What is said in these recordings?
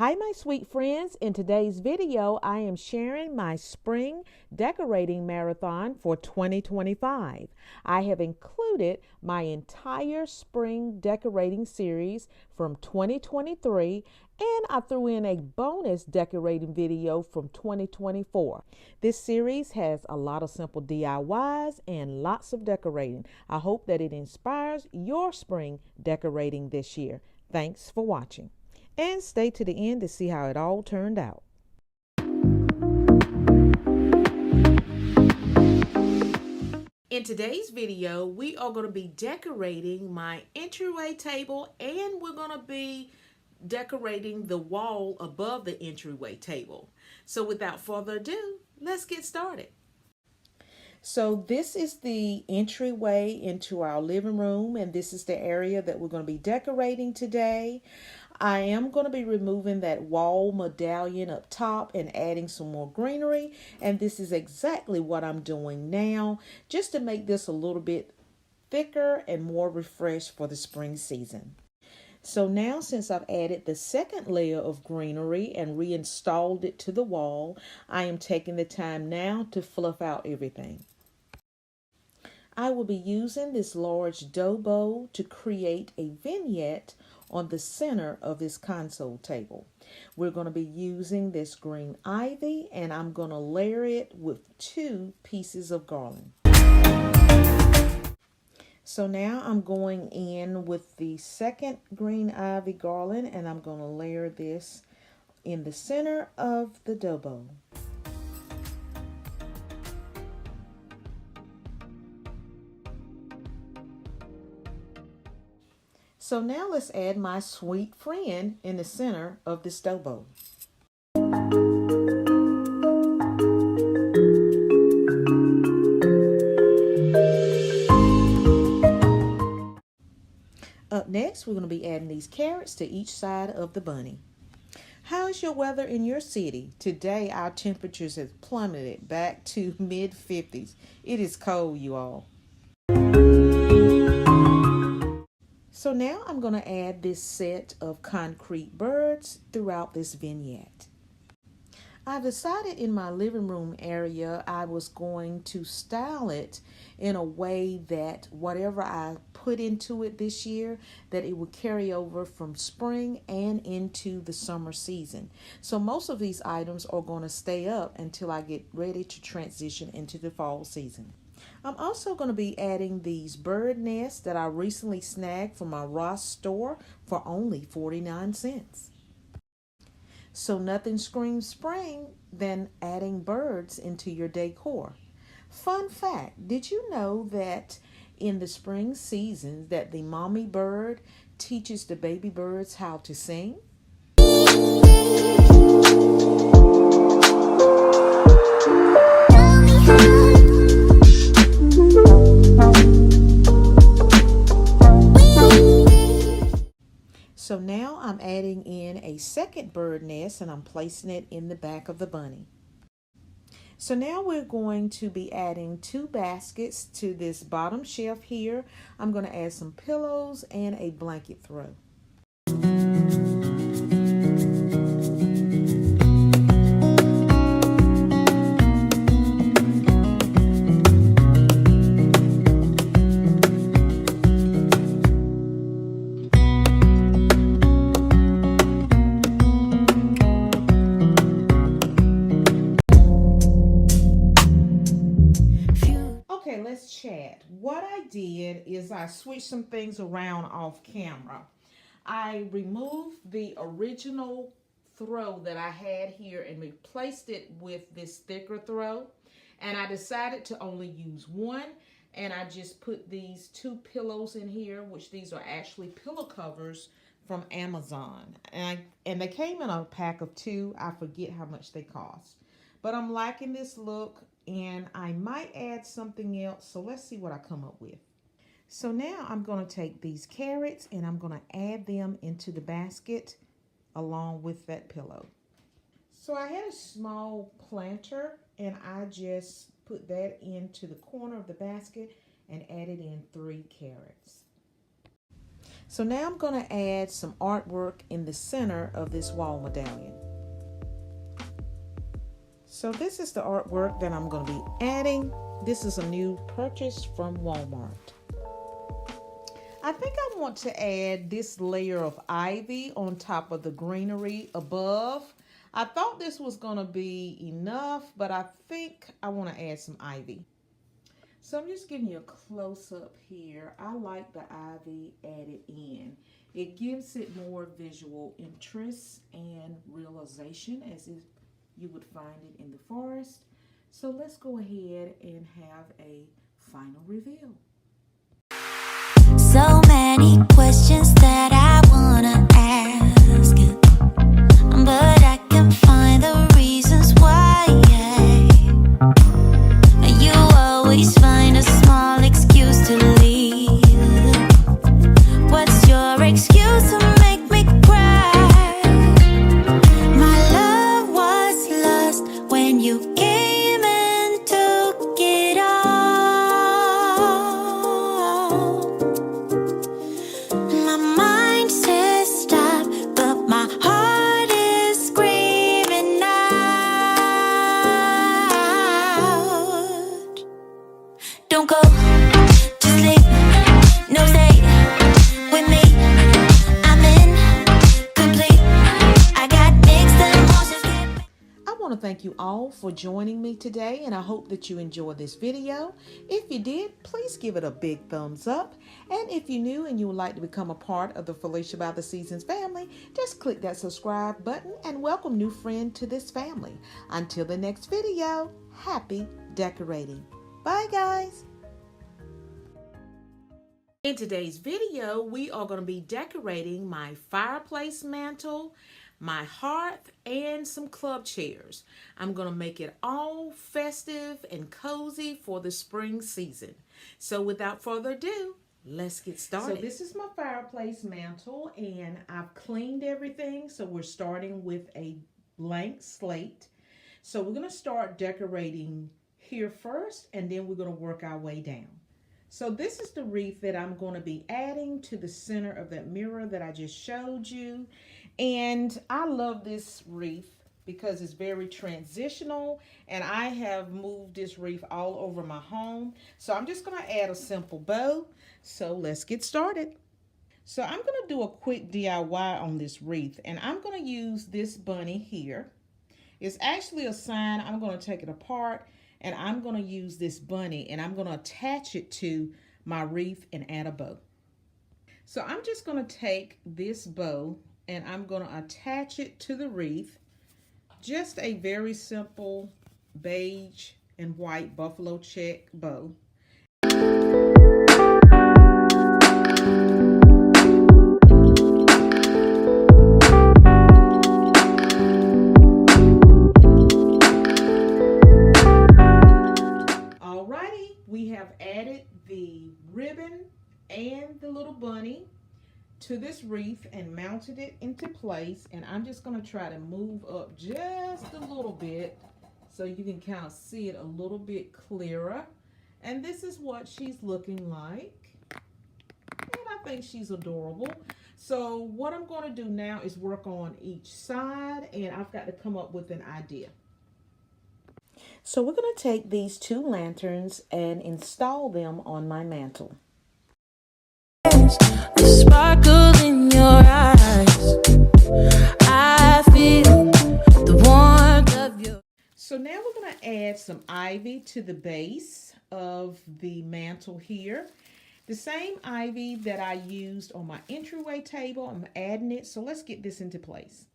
Hi my sweet friends, in today's video I am sharing my spring decorating marathon for 2025. I have included my entire spring decorating series from 2023 and I threw in a bonus decorating video from 2024. This series has a lot of simple DIYs and lots of decorating. I hope that it inspires your spring decorating this year. Thanks for watching. And stay to the end to see how it all turned out. In today's video, we are going to be decorating my entryway table and we're going to be decorating the wall above the entryway table. So without further ado, let's get started. So this is the entryway into our living room, and this is the area that we're going to be decorating today. I am going to be removing that wall medallion up top and adding some more greenery, and this is exactly what I'm doing now, just to make this a little bit thicker and more refreshed for the spring season. So now, since I've added the second layer of greenery and reinstalled it to the wall, I am taking the time now to fluff out everything. I will be using this large dough bowl to create a vignette on the center of this console table. We're going to be using this green ivy, and I'm going to layer it with 2 pieces of garland. So now I'm going in with the second green ivy garland, and I'm going to layer this in the center of the dough bowl. So now let's add my sweet friend in the center of this dough bowl. Up next, we're going to be adding these carrots to each side of the bunny. How's your weather in your city? Today, our temperatures have plummeted back to mid-50s. It is cold, you all. So now I'm going to add this set of concrete birds throughout this vignette. I've decided in my living room area I was going to style it in a way that whatever I put into it this year, that it would carry over from spring and into the summer season. So most of these items are going to stay up until I get ready to transition into the fall season. I'm also going to be adding these bird nests that I recently snagged from my Ross store for only 49 cents. So nothing screams spring than adding birds into your decor. Fun fact, did you know that in the spring seasons that the mommy bird teaches the baby birds how to sing? So now I'm adding in a second bird nest and I'm placing it in the back of the bunny. So now we're going to be adding 2 baskets to this bottom shelf here. I'm going to add some pillows and a blanket throw. Let's chat. What I did is I switched some things around off camera. I removed the original throw that I had here and replaced it with this thicker throw. And I decided to only use one. And I just put these 2 pillows in here, which these are actually pillow covers from Amazon. And they came in a pack of 2. I forget how much they cost. But I'm liking this look, and I might add something else. So let's see what I come up with. So now I'm going to take these carrots and I'm going to add them into the basket along with that pillow. So I had a small planter and I just put that into the corner of the basket and added in 3 carrots. So now I'm going to add some artwork in the center of this wall medallion. So this is the artwork that I'm going to be adding. This is a new purchase from Walmart. I think I want to add this layer of ivy on top of the greenery above. I thought this was going to be enough, but I think I want to add some ivy. So I'm just giving you a close-up here. I like the ivy added in. It gives it more visual interest and realization as if you would find it in the forest. So let's go ahead and have a final reveal. So many questions that I wanna ask, but I can find the reasons why. You always find a small excuse to leave. What's your excuse to make me cry? My love was lost when you came and took it all. My mind says stop, but my heart is screaming out. Don't go, just leave, no stay with me. I'm incomplete. I got mixed emotions. I want to thank you all for joining me today, and I hope that you enjoyed this video. If you did, please give it a big thumbs up. And if you're new and you would like to become a part of the Felicia by the Seasons family, just click that subscribe button and welcome new friend to this family. Until the next video, happy decorating. Bye, guys. In today's video, we are going to be decorating my fireplace mantle, my hearth, and some club chairs. I'm going to make it all festive and cozy for the spring season. So without further ado, let's get started. So this is my fireplace mantle, and I've cleaned everything. So we're starting with a blank slate. So we're going to start decorating here first, and then we're going to work our way down. So this is the wreath that I'm going to be adding to the center of that mirror that I just showed you. And I love this wreath because it's very transitional, and I have moved this wreath all over my home. So I'm just going to add a simple bow. So let's get started. So I'm going to do a quick DIY on this wreath, and I'm going to use this bunny here. It's actually a sign. I'm going to take it apart, and I'm going to use this bunny, and I'm going to attach it to my wreath and add a bow. So I'm just going to take this bow and I'm going to attach it to the wreath. Just a very simple beige and white buffalo check bow. Alrighty, we have added the ribbon and the little bunny to this wreath and mounted it into place, and I'm just going to try to move up just a little bit so you can kind of see it a little bit clearer. And this is what she's looking like, and I think she's adorable. So what I'm going to do now is work on each side, and I've got to come up with an idea. So we're going to take these two lanterns and install them on my mantle. The sparkle in your eyes, I feel the warmth of your. So now we're going to add some ivy to the base of the mantle here. The same ivy that I used on my entryway table, I'm adding it. So let's get this into place.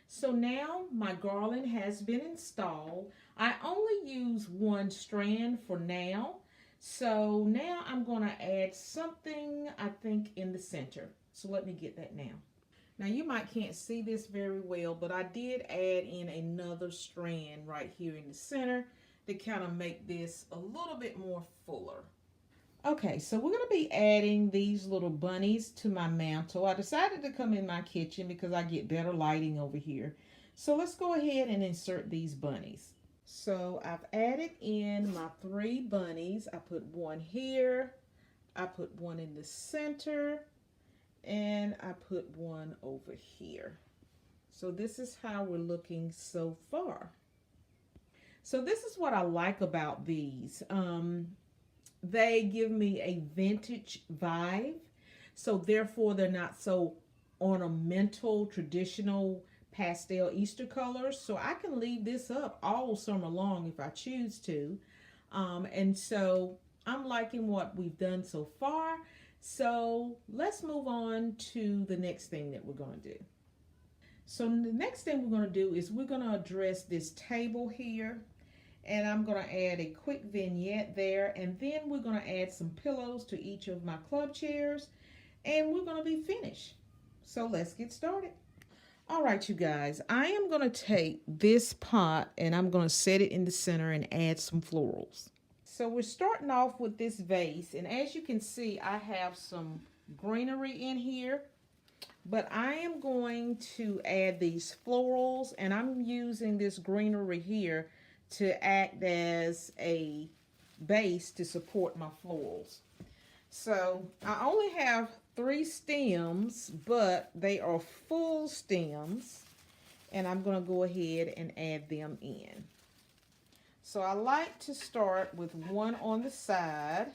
So now my garland has been installed. I only use one strand for now. So now I'm going to add something, I think, in the center. So let me get that now. Now you might can't see this very well, but I did add in another strand right here in the center to kind of make this a little bit more fuller. Okay, so we're going to be adding these little bunnies to my mantle. I decided to come in my kitchen because I get better lighting over here. So let's go ahead and insert these bunnies. So I've added in my 3 bunnies. I put one here, I put one in the center, And I put one over here. So this is how we're looking so far. So this is what I like about these. They give me a vintage vibe. So therefore they're not so ornamental, traditional pastel Easter colors. So I can leave this up all summer long if I choose to. And so I'm liking what we've done so far. So let's move on to the next thing that we're going to do. So the next thing we're going to do is we're going to address this table here. And I'm going to add a quick vignette there. And then we're going to add some pillows to each of my club chairs. And we're going to be finished. So let's get started. All right, you guys. I am going to take this pot and I'm going to set it in the center and add some florals. So we're starting off with this vase. And as you can see, I have some greenery in here. But I am going to add these florals. And I'm using this greenery here to act as a base to support my florals. So I only have 3 stems, but they are full stems, and I'm going to go ahead and add them in. So I like to start with one on the side,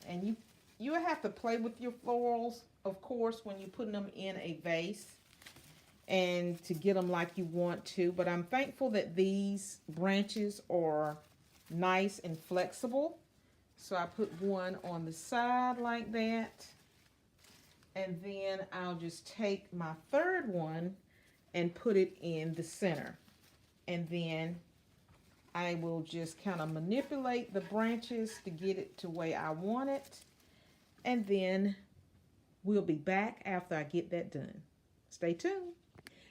and you have to play with your florals, of course, when you're putting them in a vase, and to get them like you want to. But I'm thankful that these branches are nice and flexible. So I put one on the side like that. And then I'll just take my third one and put it in the center. And then I will just kind of manipulate the branches to get it to where I want it. And then we'll be back after I get that done. Stay tuned.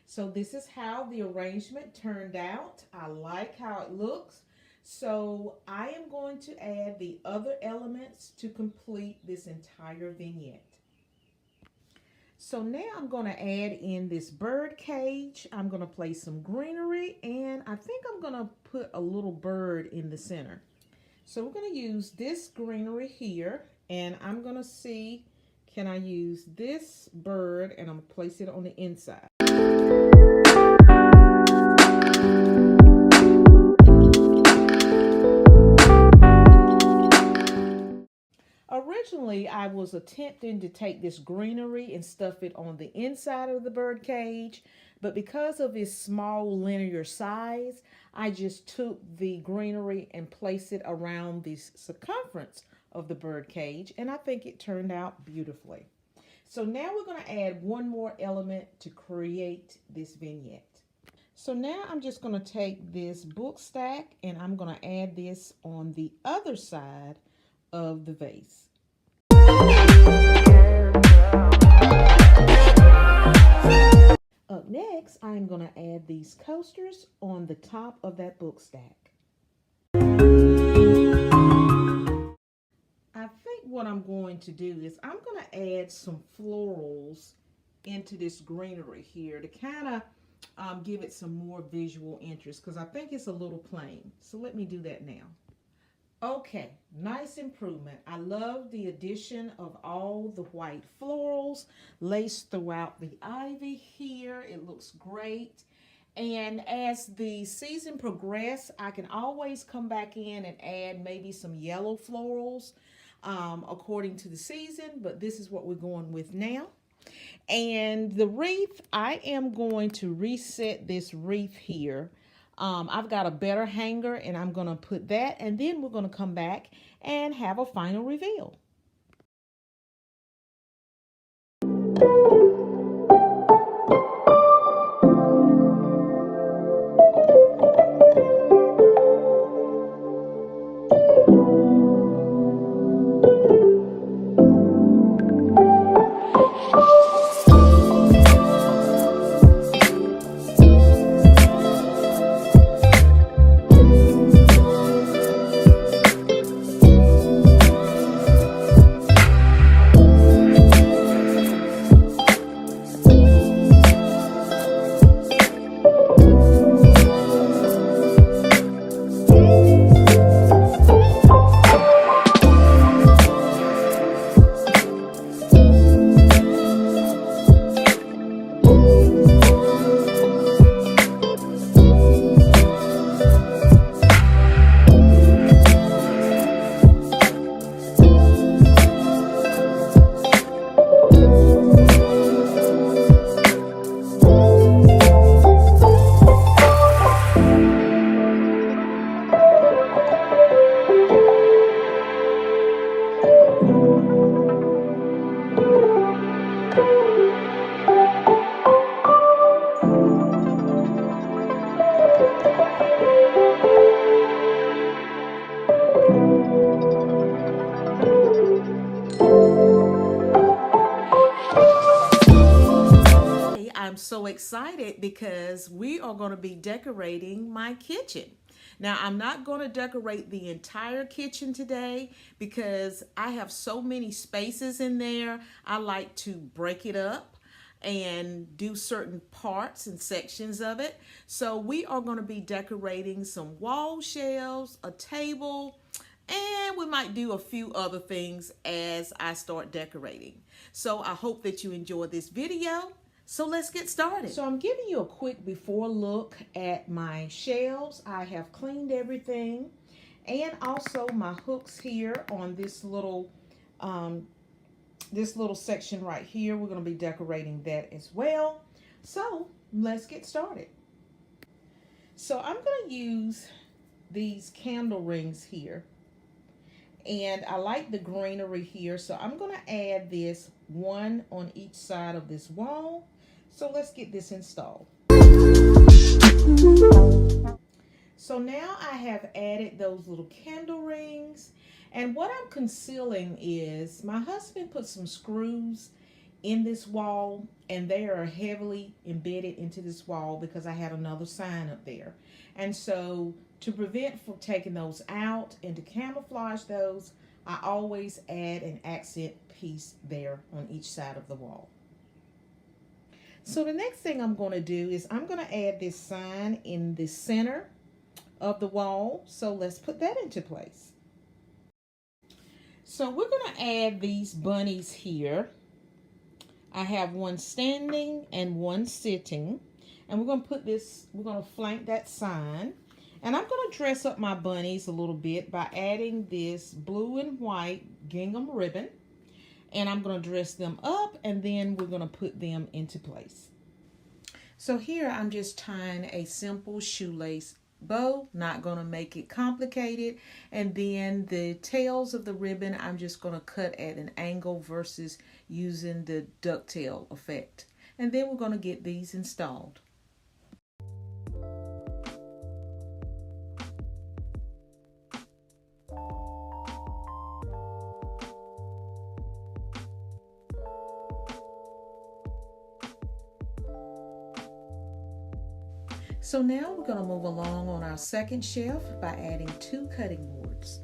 So this is how the arrangement turned out. I like how it looks. So I am going to add the other elements to complete this entire vignette. So now I'm going to add in this bird cage. I'm going to place some greenery, and I think I'm going to put a little bird in the center. So we're going to use this greenery here, and I'm going to see, can I use this bird, and I'm going to place it on the inside. Originally, I was attempting to take this greenery and stuff it on the inside of the bird cage, but because of its small linear size, I just took the greenery and placed it around the circumference of the bird cage, and I think it turned out beautifully. So now we're going to add one more element to create this vignette. So now I'm just going to take this book stack and I'm going to add this on the other side of the vase. Up next, I'm going to add these coasters on the top of that book stack. I think what I'm going to do is I'm going to add some florals into this greenery here to kind of give it some more visual interest, because I think it's a little plain. So let me do that now. Okay, nice improvement. I love the addition of all the white florals laced throughout the ivy here. It looks great. And as the season progresses, I can always come back in and add maybe some yellow florals according to the season, but this is what we're going with now. And the wreath, I am going to reset this wreath here. I've got a better hanger, and I'm going to put that, and then we're going to come back and have a final reveal. so excited because we are going to be decorating my kitchen. Now, I'm not going to decorate the entire kitchen today because I have so many spaces in there. I like to break it up and do certain parts and sections of it. So we are going to be decorating some wall shelves, a table, and we might do a few other things as I start decorating. So I hope that you enjoy this video. So let's get started. So I'm giving you a quick before look at my shelves. I have cleaned everything, and also my hooks here on this little section right here. We're going to be decorating that as well. So let's get started. So I'm going to use these candle rings here, and I like the greenery here, so I'm going to add this one on each side of this wall. So let's get this installed. So now I have added those little candle rings, and what I'm concealing is my husband put some screws in this wall, and they are heavily embedded into this wall because I had another sign up there. And so to prevent from taking those out and to camouflage those, I always add an accent piece there on each side of the wall. So the next thing I'm going to do is I'm going to add this sign in the center of the wall. So let's put that into place. So we're going to add these bunnies here. I have one standing and one sitting, and we're going to put this, we're going to flank that sign. And I'm going to dress up my bunnies a little bit by adding this blue and white gingham ribbon. And I'm going to dress them up, and then we're going to put them into place. So here I'm just tying a simple shoelace bow, not going to make it complicated. And then the tails of the ribbon, I'm just going to cut at an angle versus using the ducktail effect. And then we're going to get these installed. So now we're going to move along on our second shelf by adding 2 cutting boards.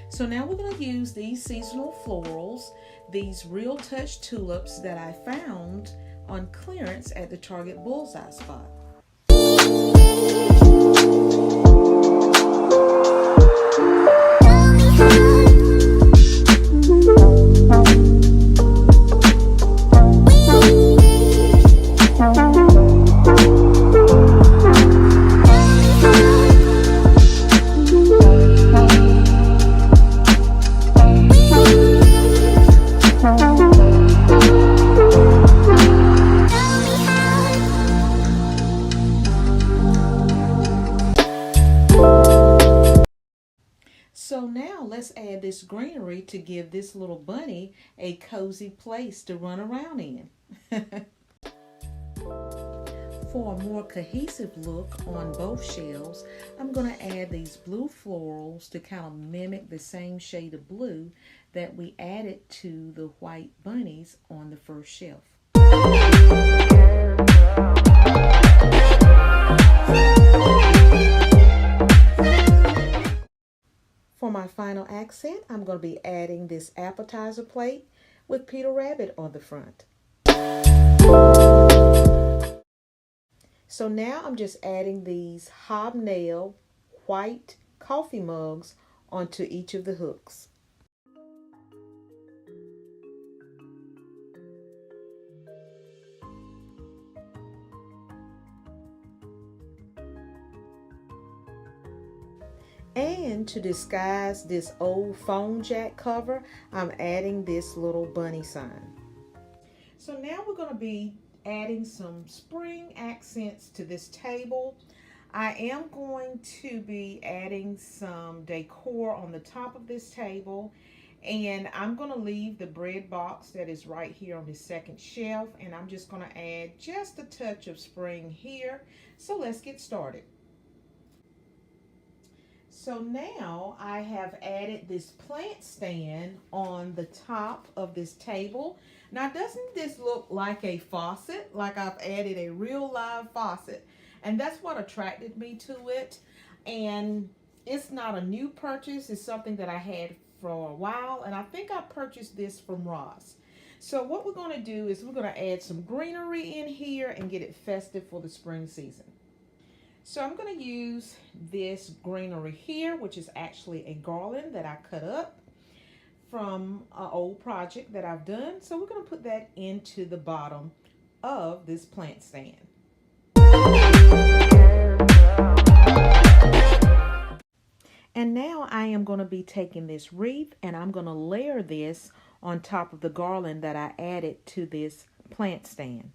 So now we're going to use these seasonal florals, these Real Touch tulips that I found on clearance at the Target Bullseye spot. So now let's add this greenery to give this little bunny a cozy place to run around in. For a more cohesive look on both shelves, I'm going to add these blue florals to kind of mimic the same shade of blue that we added to the white bunnies on the first shelf. For my final accent, I'm going to be adding this appetizer plate with Peter Rabbit on the front. So now I'm just adding these hobnail white coffee mugs onto each of the hooks. And to disguise this old phone jack cover, I'm adding this little bunny sign. So now we're going to be adding some spring accents to this table. I am going to be adding some decor on the top of this table, and I'm going to leave the bread box that is right here on the second shelf, and I'm just going to add just a touch of spring here. So let's get started. So now I have added this plant stand on the top of this table. Now, doesn't this look like a faucet? Like I've added a real live faucet. And that's what attracted me to it. And it's not a new purchase. It's something that I had for a while. And I think I purchased this from Ross. So what we're going to do is we're going to add some greenery in here and get it festive for the spring season. So I'm going to use this greenery here, which is actually a garland that I cut up from an old project that I've done. So we're going to put that into the bottom of this plant stand. And now I am going to be taking this wreath and I'm going to layer this on top of the garland that I added to this plant stand.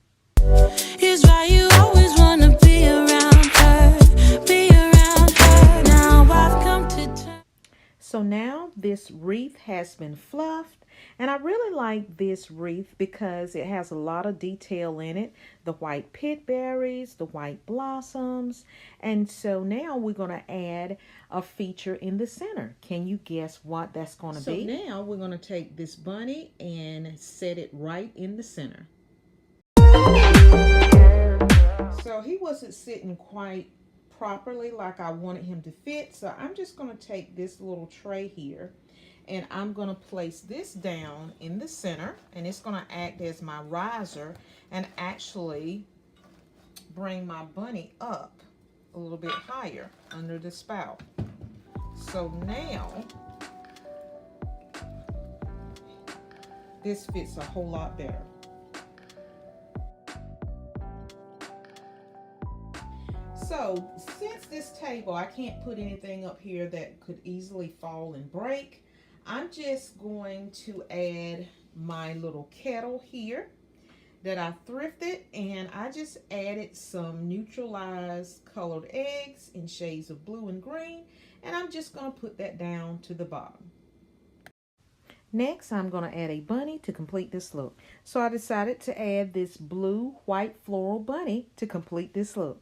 Here's why you always want to be around her, be around her. Now I've come to terms. So now this wreath has been fluffed, and I really like this wreath because it has a lot of detail in it. The white pit berries, the white blossoms, and so now we're going to add a feature in the center. Can you guess what that's going to be? So now we're going to take this bunny and set it right in the center. So he wasn't sitting quite properly like I wanted him to fit. So I'm just going to take this little tray here and I'm going to place this down in the center, and it's going to act as my riser and actually bring my bunny up a little bit higher under the spout. So now this fits a whole lot better. So since this table, I can't put anything up here that could easily fall and break, I'm just going to add my little kettle here that I thrifted, and I just added some neutralized colored eggs in shades of blue and green, and I'm just going to put that down to the bottom. Next, I'm going to add a bunny to complete this look. So I decided to add this blue white floral bunny to complete this look.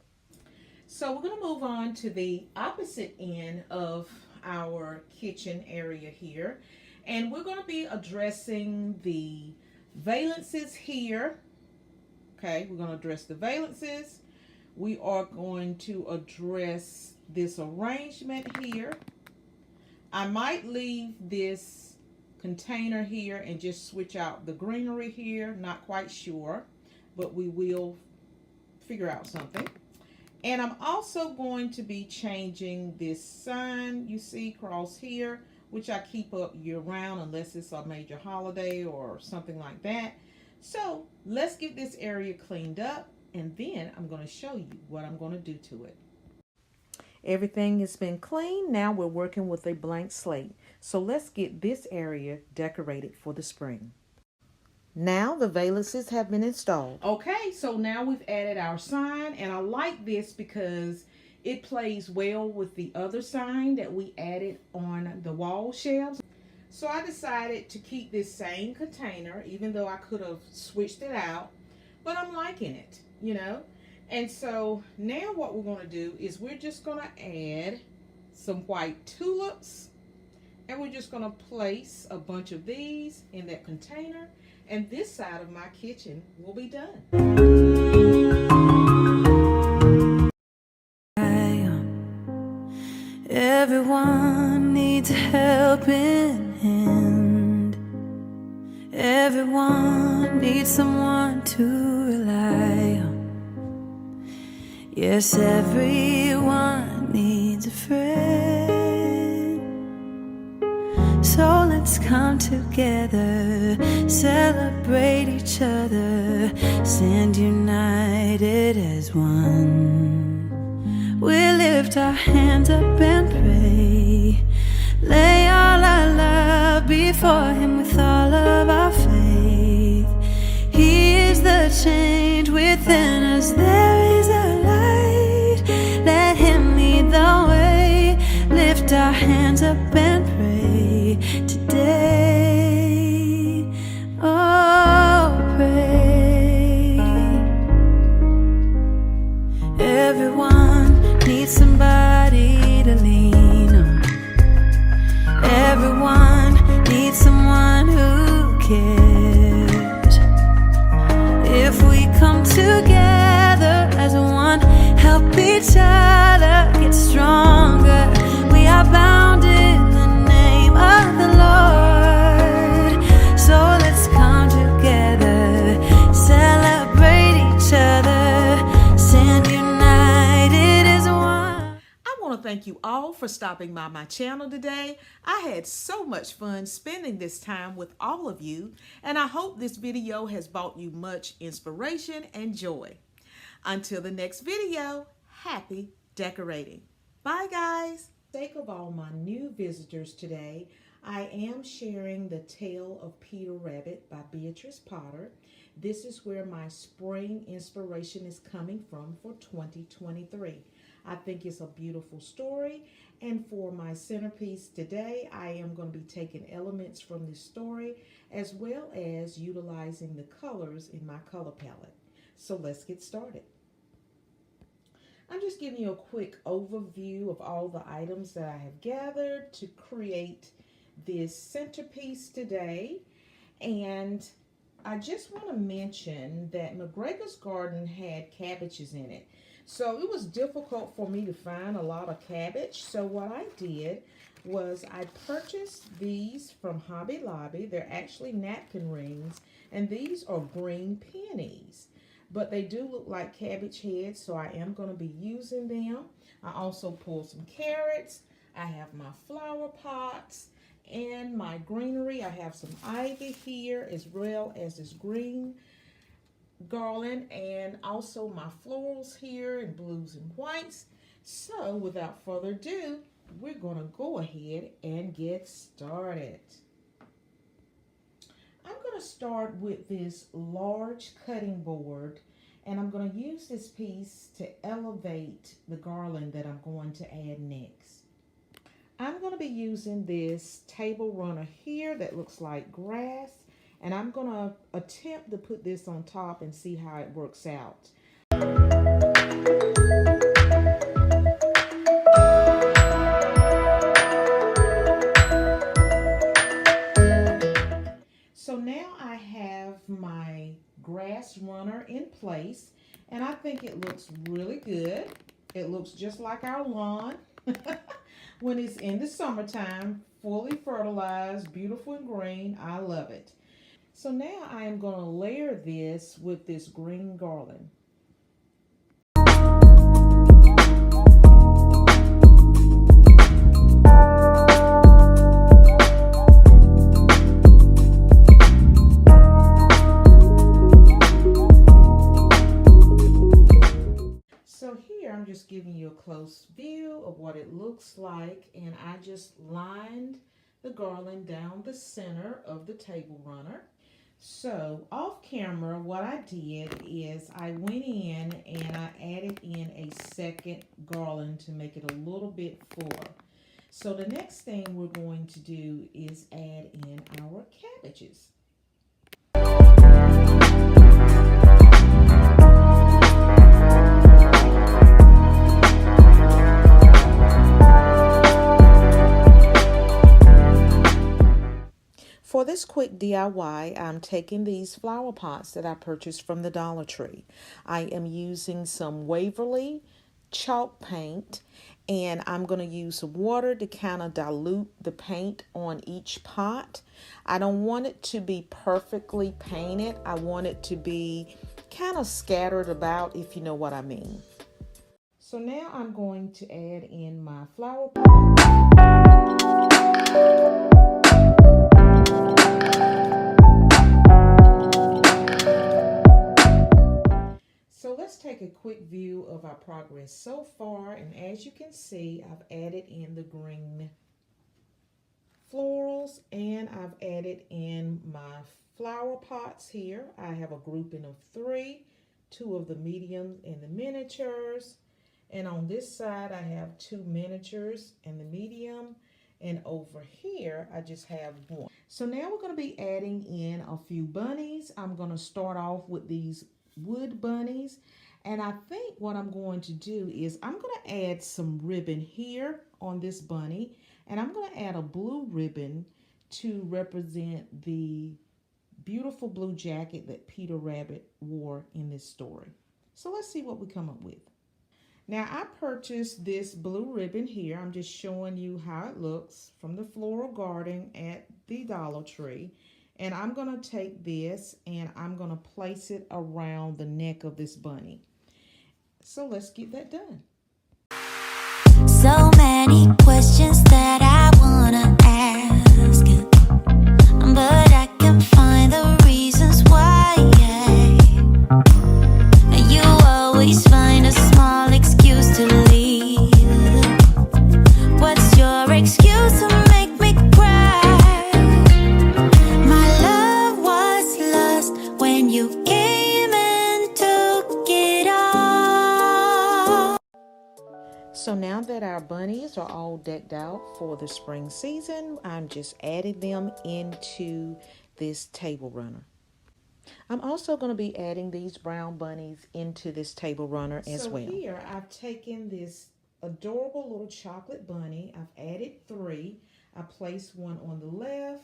So we're going to move on to the opposite end of our kitchen area here, and we're going to be addressing the valances here. Okay, we're going to address the valances. We are going to address this arrangement here. I might leave this container here and just switch out the greenery here. Not quite sure, but we will figure out something. And I'm also going to be changing this sign you see across here, which I keep up year round unless it's a major holiday or something like that. So let's get this area cleaned up, and then I'm going to show you what I'm going to do to it. Everything has been cleaned. Now we're working with a blank slate. So let's get this area decorated for the spring. Now the valances have been installed. Okay, so now we've added our sign, and I like this because it plays well with the other sign that we added on the wall shelves. So I decided to keep this same container, even though I could have switched it out, but I'm liking it, you know. And so now what we're going to do is we're just going to add some white tulips, and we're just going to place a bunch of these in that container. And this side of my kitchen will be done. Everyone needs a helping hand. Everyone needs someone to rely on. Yes, everyone needs a friend. So let's come together, celebrate each other, stand united as one. We lift our hands up and pray, lay all our love before Him with all of our faith. He is the change within us, there is a light, let Him lead the way. Lift our hands up and pray today, oh pray. Everyone needs somebody to lean on. each other, get stronger. We are bound in the name of the Lord. So let's come together, celebrate each other, stand united as one. I want to thank you all for stopping by my channel today. I had so much fun spending this time with all of you, and I hope this video has brought you much inspiration and joy. Until the next video, happy decorating. Bye, guys. For the sake of all my new visitors today, I am sharing The Tale of Peter Rabbit by Beatrice Potter. This is where my spring inspiration is coming from for 2023. I think it's a beautiful story, and for my centerpiece today, I am going to be taking elements from this story as well as utilizing the colors in my color palette. So let's get started. I'm just giving you a quick overview of all the items that I have gathered to create this centerpiece today. And I just want to mention that McGregor's garden had cabbages in it. So it was difficult for me to find a lot of cabbage. So what I did was I purchased these from Hobby Lobby. They're actually napkin rings, and these are green pennies. But they do look like cabbage heads, so I am going to be using them. I also pulled some carrots. I have my flower pots and my greenery. I have some ivy here as well as this green garland, and also my florals here in blues and whites. So without further ado, we're going to go ahead and get started. I'm going to start with this large cutting board, and I'm going to use this piece to elevate the garland that I'm going to add next. I'm going to be using this table runner here that looks like grass, and I'm going to attempt to put this on top and see how it works out. So now I have my grass runner in place, and I think it looks really good. It looks just like our lawn when it's in the summertime, fully fertilized, beautiful and green. I love it. So now I am going to layer this with this green garland. I'm just giving you a close view of what it looks like, and I just lined the garland down the center of the table runner. So off camera, what I did is I went in and I added in a second garland to make it a little bit fuller. So the next thing we're going to do is add in our cabbages. For this quick DIY, I'm taking these flower pots that I purchased from the Dollar Tree. I am using some Waverly chalk paint, and I'm going to use some water to kind of dilute the paint on each pot. I don't want it to be perfectly painted. I want it to be kind of scattered about, if you know what I mean. So now I'm going to add in my flower pot. So let's take a quick view of our progress so far, and as you can see, I've added in the green florals, and I've added in my flower pots here. I have a grouping of 3, 2 of the mediums and the miniatures, and on this side I have 2 miniatures and the medium, and over here I just have 1. So now we're going to be adding in a few bunnies. I'm going to start off with these wood bunnies, and I think what I'm going to do is I'm going to add some ribbon here on this bunny, and I'm going to add a blue ribbon to represent the beautiful blue jacket that Peter Rabbit wore in this story. So let's see what we come up with. Now I purchased this blue ribbon here. I'm just showing you how it looks from the Floral Garden at the Dollar Tree. And I'm going to take this and I'm going to place it around the neck of this bunny. So let's get that done. So many questions that I wanna ask, but I can find the reasons why. You always find a small excuse to leave. What's your excuse to make me cry? My love was lost when you came and took it all. So now that our bunnies are all decked out for the spring season, I'm just adding them into this table runner. I'm also going to be adding these brown bunnies into this table runner as well. So here I've taken this adorable little chocolate bunny. I've added 3. I placed one on the left,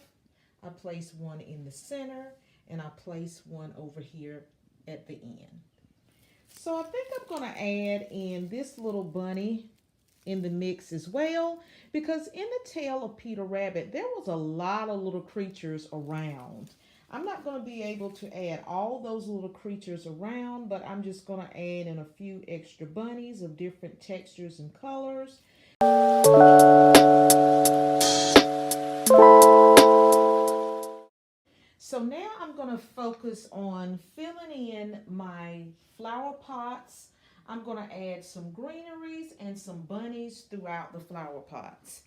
I placed one in the center, and I placed one over here at the end. So I think I'm going to add in this little bunny in the mix as well, because in the tale of Peter Rabbit, there was a lot of little creatures around. I'm not going to be able to add all those little creatures around, but I'm just going to add in a few extra bunnies of different textures and colors. So now I'm going to focus on filling in my flower pots. I'm going to add some greeneries and some bunnies throughout the flower pots.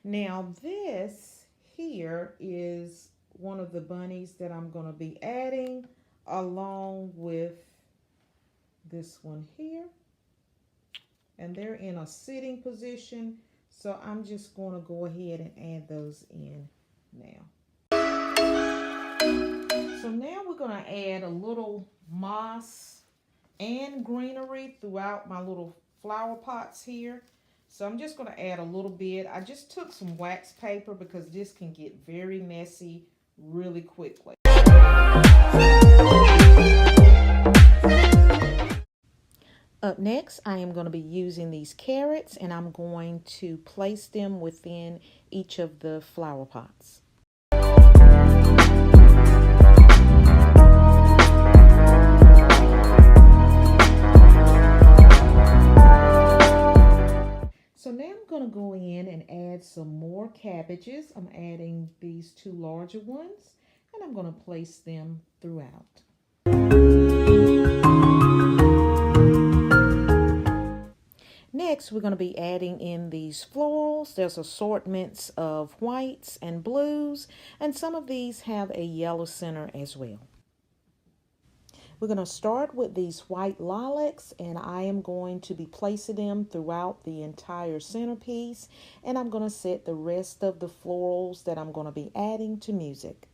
Now this here is one of the bunnies that I'm going to be adding along with this one here. And they're in a sitting position. So I'm just going to go ahead and add those in now. So now we're going to add a little moss and greenery throughout my little flower pots here. So I'm just going to add a little bit. I just took some wax paper because this can get very messy really quickly. Up next, I am going to be using these carrots and I'm going to place them within each of the flower pots. So now I'm going to go in and add some more cabbages. I'm adding these 2 larger ones and I'm going to place them throughout. Next, we're going to be adding in these florals. There's assortments of whites and blues, and some of these have a yellow center as well. We're going to start with these white lilacs, and I am going to be placing them throughout the entire centerpiece, and I'm going to set the rest of the florals that I'm going to be adding to music.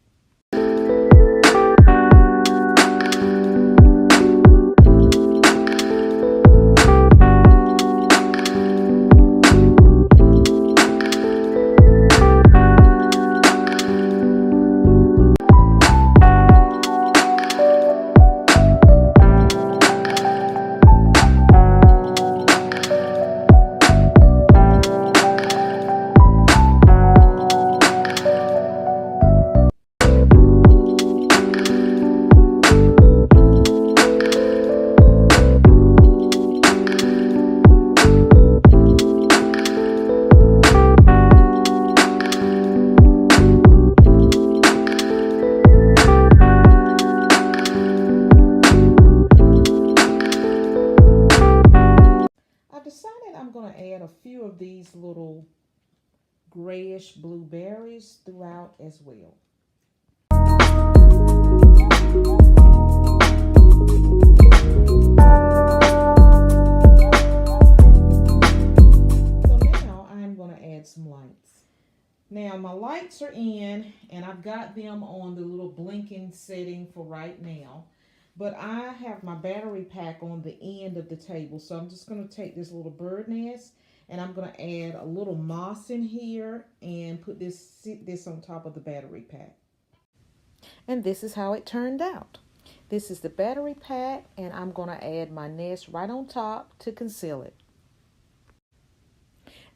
These little grayish blueberries throughout as well. So now I'm going to add some lights. Now my lights are in and I've got them on the little blinking setting for right now. But I have my battery pack on the end of the table. So I'm just going to take this little bird nest and I'm going to add a little moss in here and put this on top of the battery pack. And this is how it turned out. This is the battery pack and I'm going to add my nest right on top to conceal it.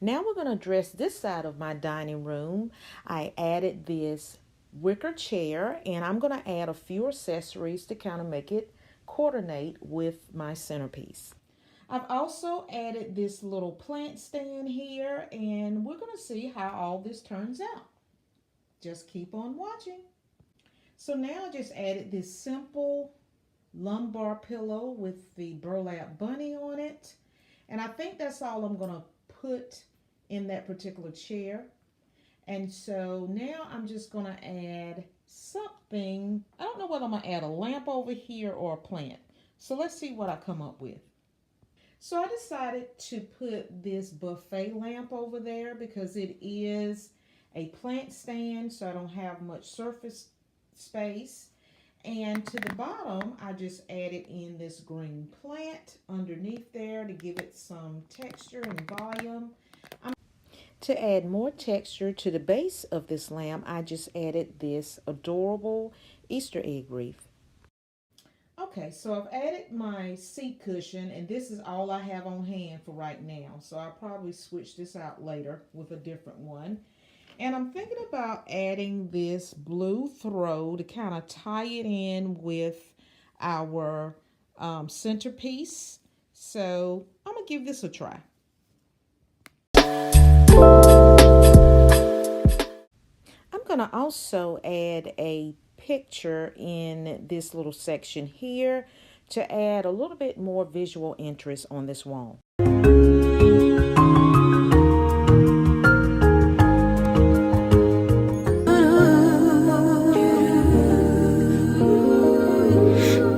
Now we're going to address this side of my dining room. I added this wicker chair, and I'm going to add a few accessories to kind of make it coordinate with my centerpiece. I've also added this little plant stand here, and we're going to see how all this turns out. Just keep on watching. So now I just added this simple lumbar pillow with the burlap bunny on it. And I think that's all I'm going to put in that particular chair. And so now I'm just going to add something. I don't know whether I'm going to add a lamp over here or a plant. So let's see what I come up with. So I decided to put this buffet lamp over there because it is a plant stand, so I don't have much surface space. And to the bottom, I just added in this green plant underneath there to give it some texture and volume. To add more texture to the base of this lamp, I just added this adorable Easter egg wreath. Okay, so I've added my seat cushion, and this is all I have on hand for right now. So I'll probably switch this out later with a different one. And I'm thinking about adding this blue throw to kind of tie it in with our centerpiece. So I'm going to give this a try. I'm going to also add a picture in this little section here to add a little bit more visual interest on this wall.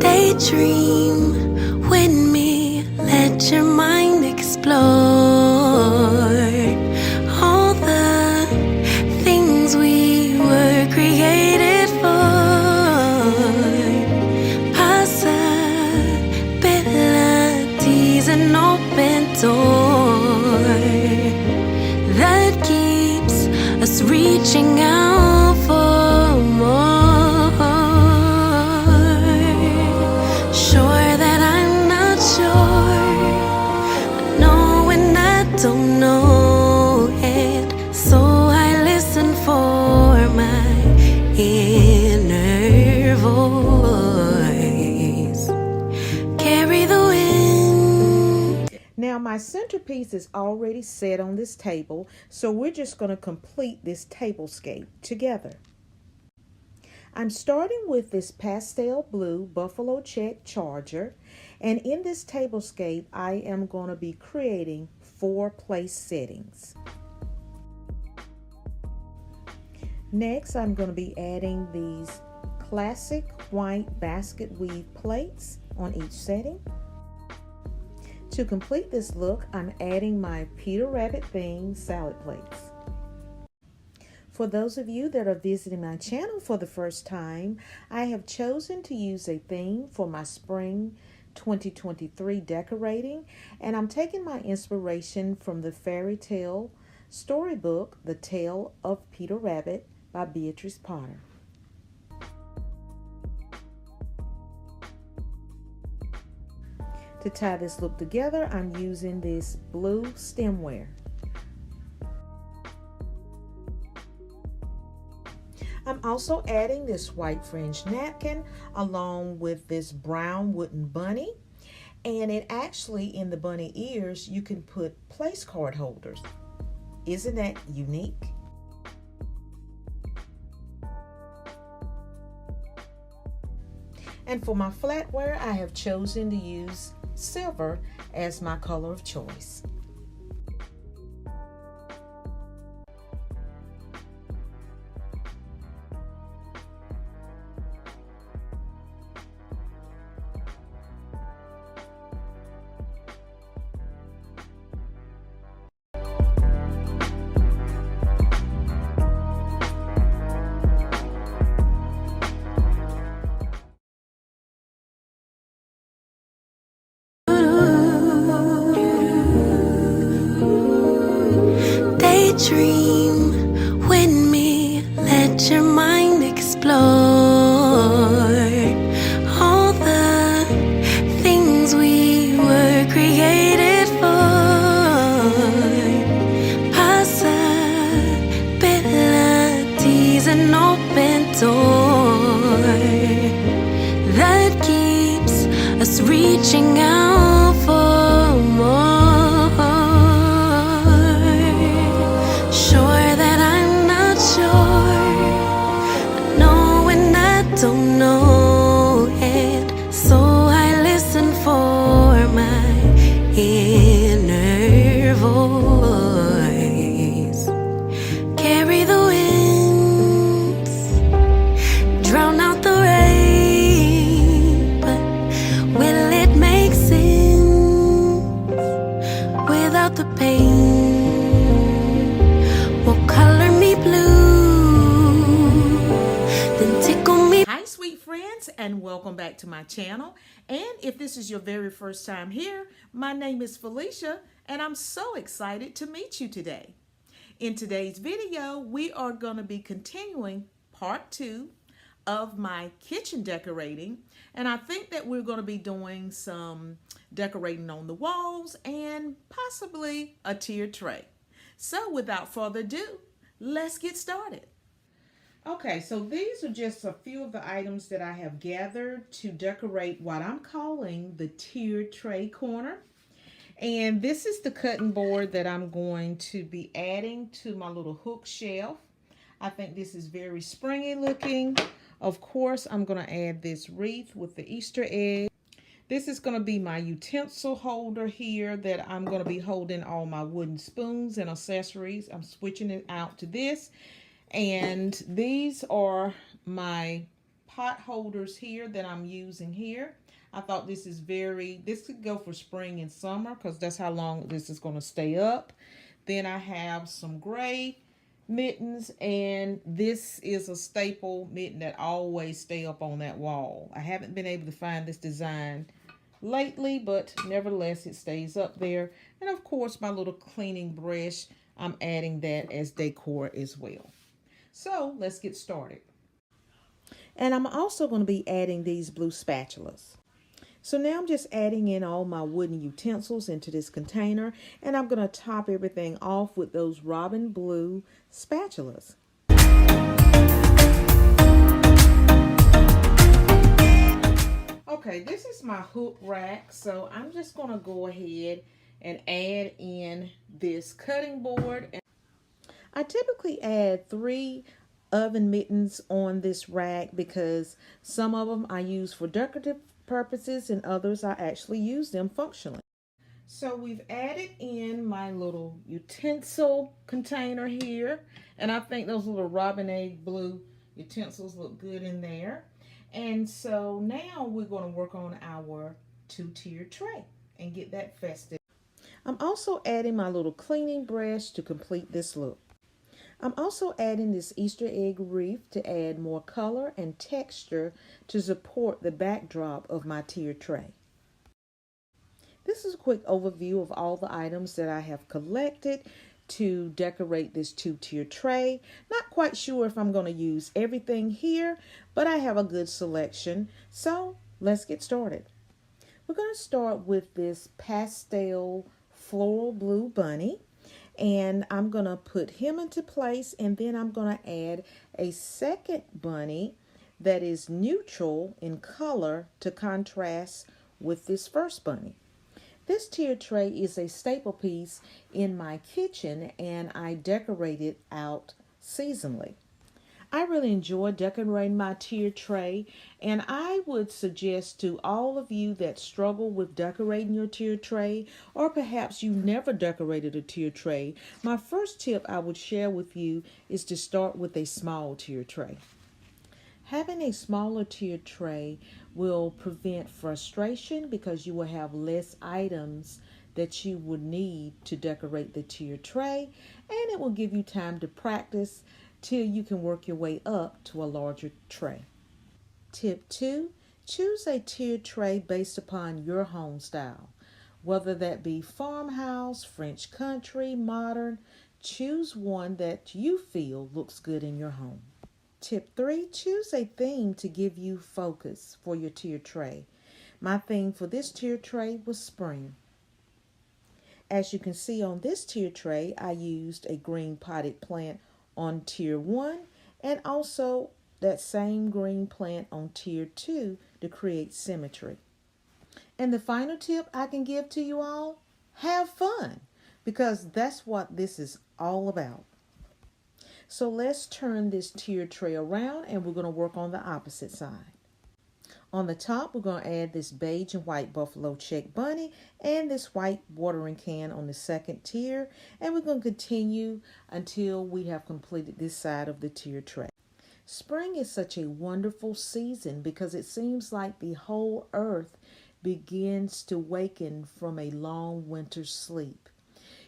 Daydream with me, let your mind explore all the things we were created for, possibilities, an open door that keeps us reaching out for more. Don't know it, so I listen for my inner voice. Carry the wind. Now my centerpiece is already set on this table, so we're just going to complete this tablescape together. I'm starting with this pastel blue buffalo check charger, and in this tablescape I am going to be creating 4 place settings. Next, I'm going to be adding these classic white basket weave plates on each setting. To complete this look, I'm adding my Peter Rabbit themed salad plates. For those of you that are visiting my channel for the first time, I have chosen to use a theme for my spring 2023 decorating, and I'm taking my inspiration from the fairy tale storybook, The Tale of Peter Rabbit by Beatrice Potter. To tie this look together, I'm using this blue stemware. I'm also adding this white fringe napkin along with this brown wooden bunny. And it actually, in the bunny ears, you can put place card holders. Isn't that unique? And for my flatware, I have chosen to use silver as my color of choice. Dream with me, let your mind explore all the things we were created for, us reaching out for more. Sure that I'm not sure, I know when I don't know it, so I listen for my inner voice. Carry the winds, drown out the rain, but will it make sense without the pain? Will color me blue, then tickle me. Hi, sweet friends, and welcome back to my channel. And if this is your very first time here, my name is Felicia, and I'm so excited to meet you today. In today's video, we are going to be continuing part 2 of my kitchen decorating, and I think that we're going to be doing some decorating on the walls and possibly a tiered tray. So without further ado, let's get started. Okay, so these are just a few of the items that I have gathered to decorate what I'm calling the tiered tray corner. And this is the cutting board that I'm going to be adding to my little hook shelf. I think this is very springy looking. Of course, I'm going to add this wreath with the Easter egg. This is going to be my utensil holder here that I'm going to be holding all my wooden spoons and accessories. I'm switching it out to this. And these are my pot holders here that I'm using here. I thought this could go for spring and summer because that's how long this is going to stay up. Then I have some gray mittens, and this is a staple mitten that always stay up on that wall. I haven't been able to find this design lately, but nevertheless it stays up there. And of course my little cleaning brush, I'm adding that as decor as well. So let's get started. And I'm also going to be adding these blue spatulas. So now I'm just adding in all my wooden utensils into this container, and I'm going to top everything off with those robin blue spatulas. Okay, this is my hook rack, so I'm just going to go ahead and add in this cutting board. I typically add 3 oven mittens on this rack because some of them I use for decorative purposes and others I actually use them functionally. So we've added in my little utensil container here, and I think those little robin egg blue utensils look good in there. And so now we're going to work on our 2-tiered tray and get that festive. I'm also adding my little cleaning brush to complete this look. I'm also adding this Easter egg wreath to add more color and texture to support the backdrop of my tiered tray. This is a quick overview of all the items that I have collected to decorate this 2-tiered tray. Not quite sure if I'm going to use everything here, but I have a good selection. So let's get started. We're going to start with this pastel floral blue bunny. And I'm going to put him into place, and then I'm going to add a second bunny that is neutral in color to contrast with this first bunny. This tiered tray is a staple piece in my kitchen, and I decorate it out seasonally. I really enjoy decorating my tiered tray, and I would suggest to all of you that struggle with decorating your tiered tray, or perhaps you never decorated a tiered tray, my first tip I would share with you is to start with a small tiered tray. Having a smaller tiered tray will prevent frustration because you will have less items that you would need to decorate the tiered tray, and it will give you time to practice till you can work your way up to a larger tray. Tip 2, choose a tiered tray based upon your home style. Whether that be farmhouse, French country, modern, choose one that you feel looks good in your home. Tip 3, choose a theme to give you focus for your tiered tray. My theme for this tiered tray was spring. As you can see on this tiered tray, I used a green potted plant on tier 1 and also that same green plant on tier 2 to create symmetry. And the final tip I can give to you all, have fun, because that's what this is all about. So let's turn this tier tray around and we're going to work on the opposite side. On the top, we're going to add this beige and white buffalo check bunny and this white watering can on the second tier. And we're going to continue until we have completed this side of the tier tray. Spring is such a wonderful season because it seems like the whole earth begins to waken from a long winter sleep.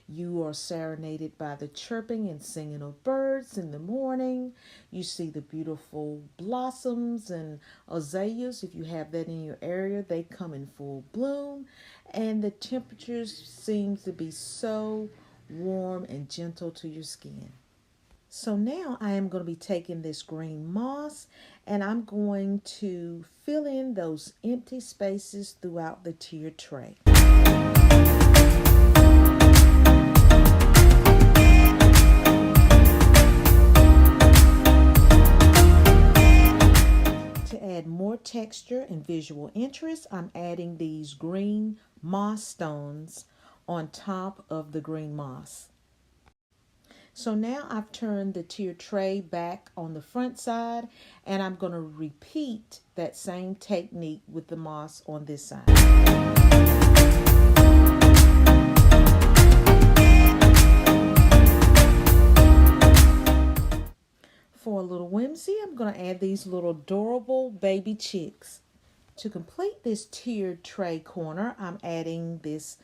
You are serenaded by the chirping and singing of birds in the morning. You see the beautiful blossoms and azaleas. If you have that in your area, they come in full bloom. And the temperatures seem to be so warm and gentle to your skin. So now I am going to be taking this green moss and I'm going to fill in those empty spaces throughout the tier tray. To add more texture and visual interest, I'm adding these green moss stones on top of the green moss. So now I've turned the tier tray back on the front side and I'm going to repeat that same technique with the moss on this side. For a little whimsy, I'm going to add these little adorable baby chicks. To complete this tiered tray corner, I'm adding this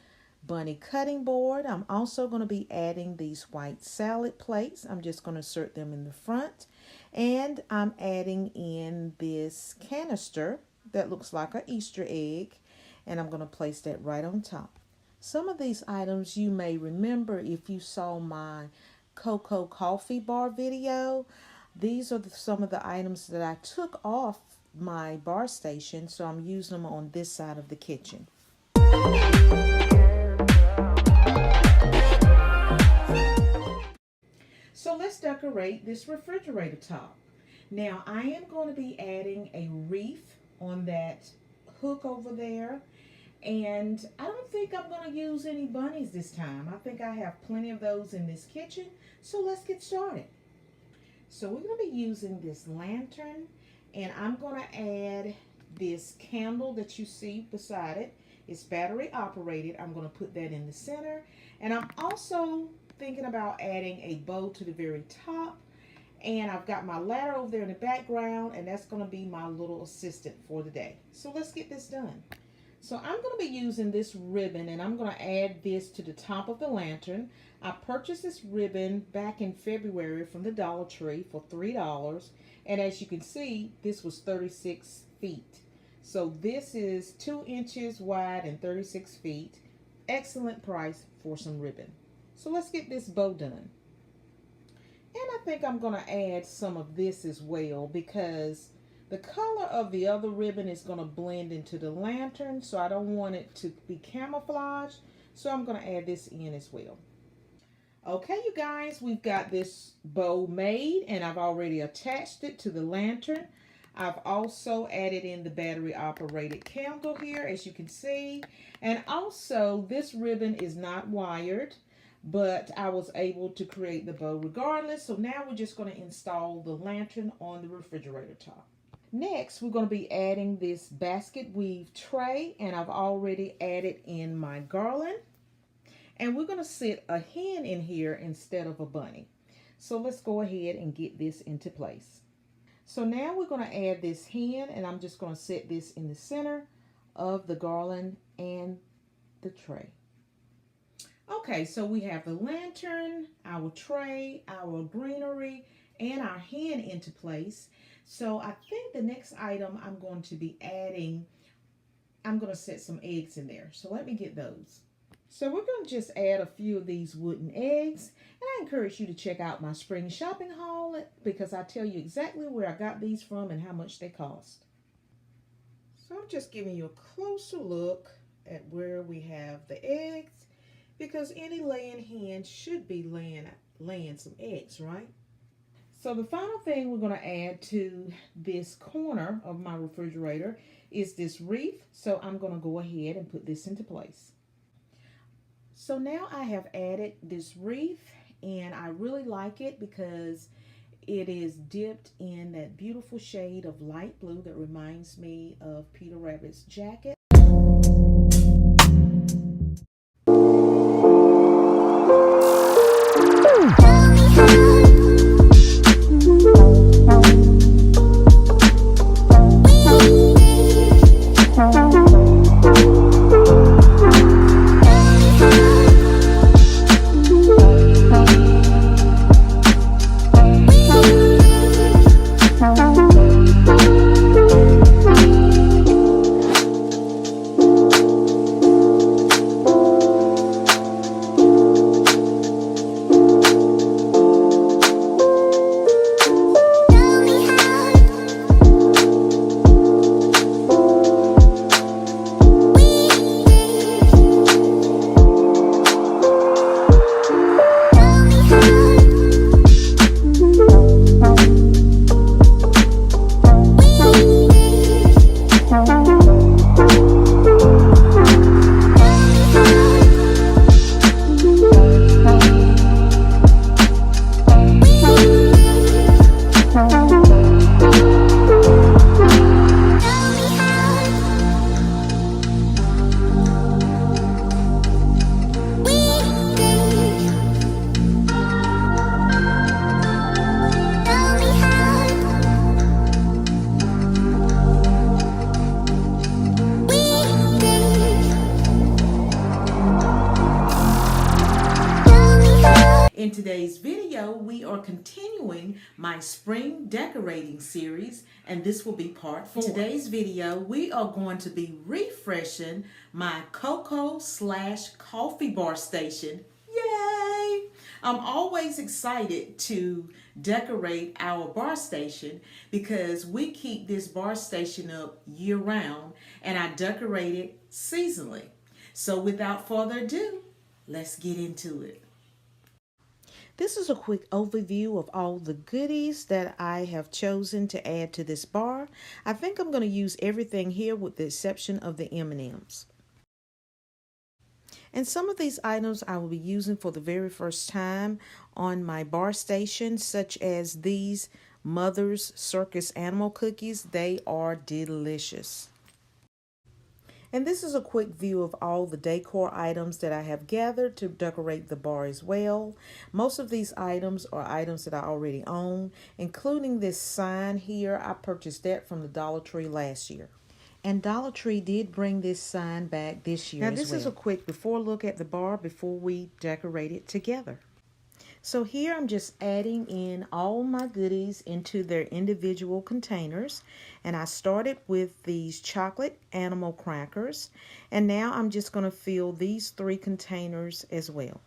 bunny cutting board. I'm also going to be adding these white salad plates. I'm just going to insert them in the front. And I'm adding in this canister that looks like an Easter egg. And I'm going to place that right on top. Some of these items you may remember if you saw my cocoa coffee bar video. These are some of the items that I took off my bar station, so I'm using them on this side of the kitchen. So let's decorate this refrigerator top. Now I am going to be adding a wreath on that hook over there. And I don't think I'm going to use any bunnies this time. I think I have plenty of those in this kitchen. So let's get started. So we're going to be using this lantern. And I'm going to add this candle that you see beside it. It's battery operated. I'm going to put that in the center. And I'm also thinking about adding a bow to the very top. And I've got my ladder over there in the background. And that's going to be my little assistant for the day. So let's get this done. So I'm going to be using this ribbon and I'm going to add this to the top of the lantern. I purchased this ribbon back in February from the Dollar Tree for $3. And as you can see, this was 36 feet. So this is 2 inches wide and 36 feet. Excellent price for some ribbon. So let's get this bow done. And I think I'm going to add some of this as well because the color of the other ribbon is going to blend into the lantern, so I don't want it to be camouflaged. So I'm going to add this in as well. Okay, you guys, we've got this bow made and I've already attached it to the lantern. I've also added in the battery operated candle here, as you can see. And also this ribbon is not wired, but I was able to create the bow regardless. So now we're just going to install the lantern on the refrigerator top. Next, we're going to be adding this basket weave tray, and I've already added in my garland. And we're going to sit a hen in here instead of a bunny. So let's go ahead and get this into place. So now we're going to add this hen, and I'm just going to set this in the center of the garland and the tray. Okay, so we have the lantern, our tray, our greenery, and our hen into place. So I think the next item I'm going to be adding, I'm going to set some eggs in there. So let me get those. So we're going to just add a few of these wooden eggs. And I encourage you to check out my spring shopping haul because I tell you exactly where I got these from and how much they cost. So I'm just giving you a closer look at where we have the eggs because any laying hen should be laying some eggs, right? So the final thing we're going to add to this corner of my refrigerator is this wreath. So I'm going to go ahead and put this into place. So now I have added this wreath, and I really like it because it is dipped in that beautiful shade of light blue that reminds me of Peter Rabbit's jacket. In today's video, we are continuing my spring decorating series, and this will be part 4. In today's video, we are going to be refreshing my cocoa/coffee bar station. Yay! I'm always excited to decorate our bar station because we keep this bar station up year round, and I decorate it seasonally. So without further ado, let's get into it. This is a quick overview of all the goodies that I have chosen to add to this bar. I think I'm going to use everything here with the exception of the M&Ms. And some of these items I will be using for the very first time on my bar station, such as these Mother's Circus Animal Cookies. They are delicious. And this is a quick view of all the decor items that I have gathered to decorate the bar as well. Most of these items are items that I already own, including this sign here. I purchased that from the Dollar Tree last year. And Dollar Tree did bring this sign back this year as well. Now this is a quick before look at the bar before we decorate it together. So here I'm just adding in all my goodies into their individual containers. And I started with these chocolate animal crackers. And now I'm just going to fill these 3 containers as well.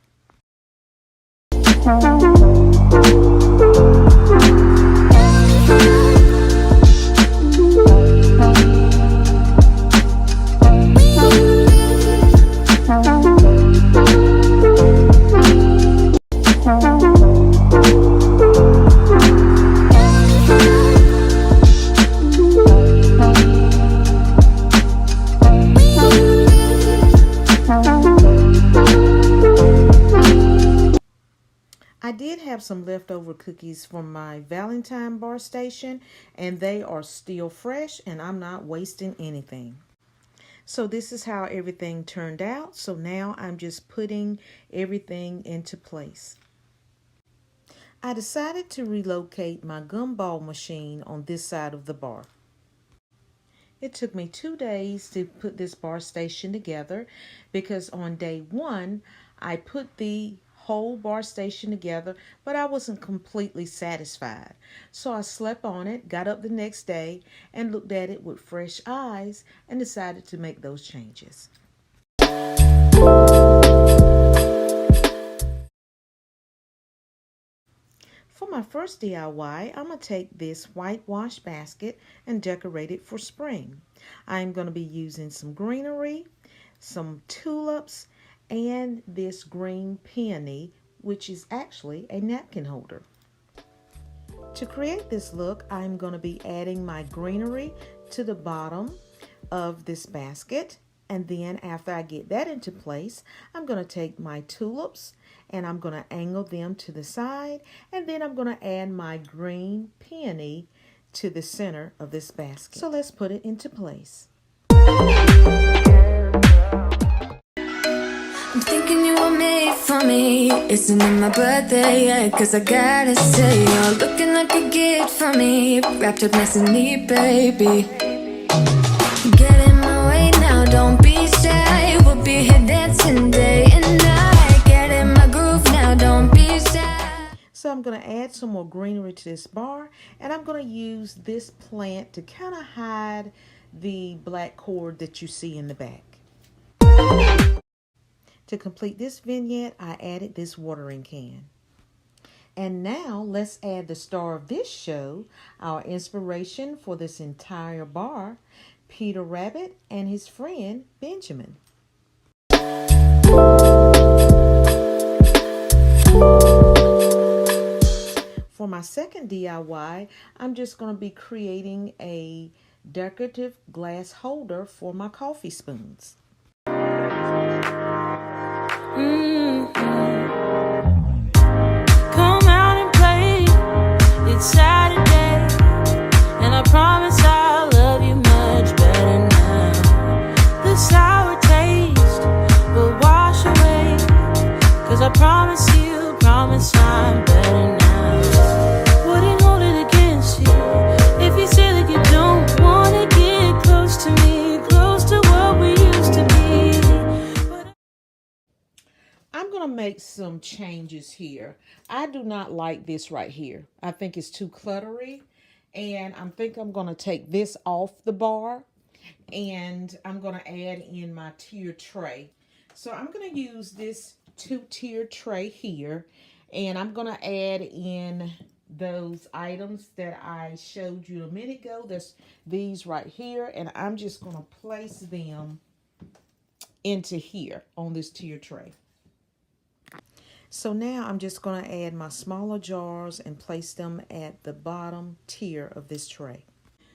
I did have some leftover cookies from my Valentine bar station, and they are still fresh, and I'm not wasting anything. So this is how everything turned out. So now I'm just putting everything into place. I decided to relocate my gumball machine on this side of the bar. It took me 2 days to put this bar station together because on day 1, I put the whole bar station together, but I wasn't completely satisfied. So I slept on it, got up the next day, and looked at it with fresh eyes and decided to make those changes. For my first DIY, I'm going to take this whitewash basket and decorate it for spring. I'm going to be using some greenery, some tulips, and this green peony, which is actually a napkin holder. To create this look, I'm going to be adding my greenery to the bottom of this basket. And then after I get that into place, I'm going to take my tulips and I'm going to angle them to the side. And then I'm going to add my green peony to the center of this basket. So let's put it into place. I'm thinking you were made for me. Isn't it my birthday yet? Cause I gotta say, you're looking like a gift for me. Wrapped up nice and neat, baby. Get in my way now, don't be shy. We'll be here dancing day and night. Get in my groove now, don't be shy. So I'm going to add some more greenery to this bar. And I'm going to use this plant to kind of hide the black cord that you see in the back. To complete this vignette, I added this watering can. And now let's add the star of this show, our inspiration for this entire bar, Peter Rabbit and his friend Benjamin. For my second DIY, I'm just going to be creating a decorative glass holder for my coffee spoons. Come out and play. It's Saturday, and I promise I'll love you much better now. The sour taste will wash away, cause I promise I'm better now. Wouldn't hold it against you if you say that you don't wanna get close to me, close to what we used to be. I'm going to make some changes here. I do not like this right here. I think it's too cluttery. And I think I'm going to take this off the bar. And I'm going to add in my tier tray. So I'm going to use this 2-tier tray here. And I'm going to add in those items that I showed you a minute ago. There's these right here. And I'm just going to place them into here on this tier tray. So now I'm just going to add my smaller jars and place them at the bottom tier of this tray.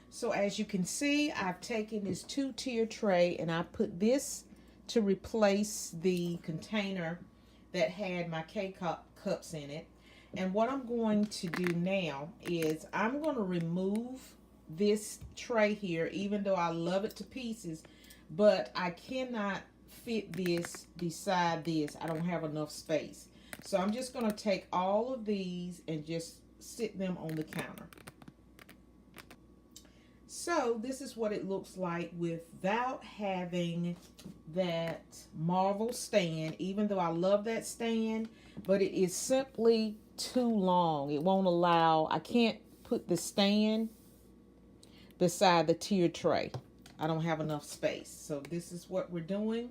So as you can see, I've taken this 2-tier tray and I put this to replace the container that had my K-cups in it. And what I'm going to do now is I'm going to remove this tray here, even though I love it to pieces, but I cannot fit this beside this. I don't have enough space. So I'm just going to take all of these and just sit them on the counter. So this is what it looks like without having that marble stand, even though I love that stand, but it is simply too long. It won't allow, I can't put the stand beside the tier tray. I don't have enough space. So this is what we're doing.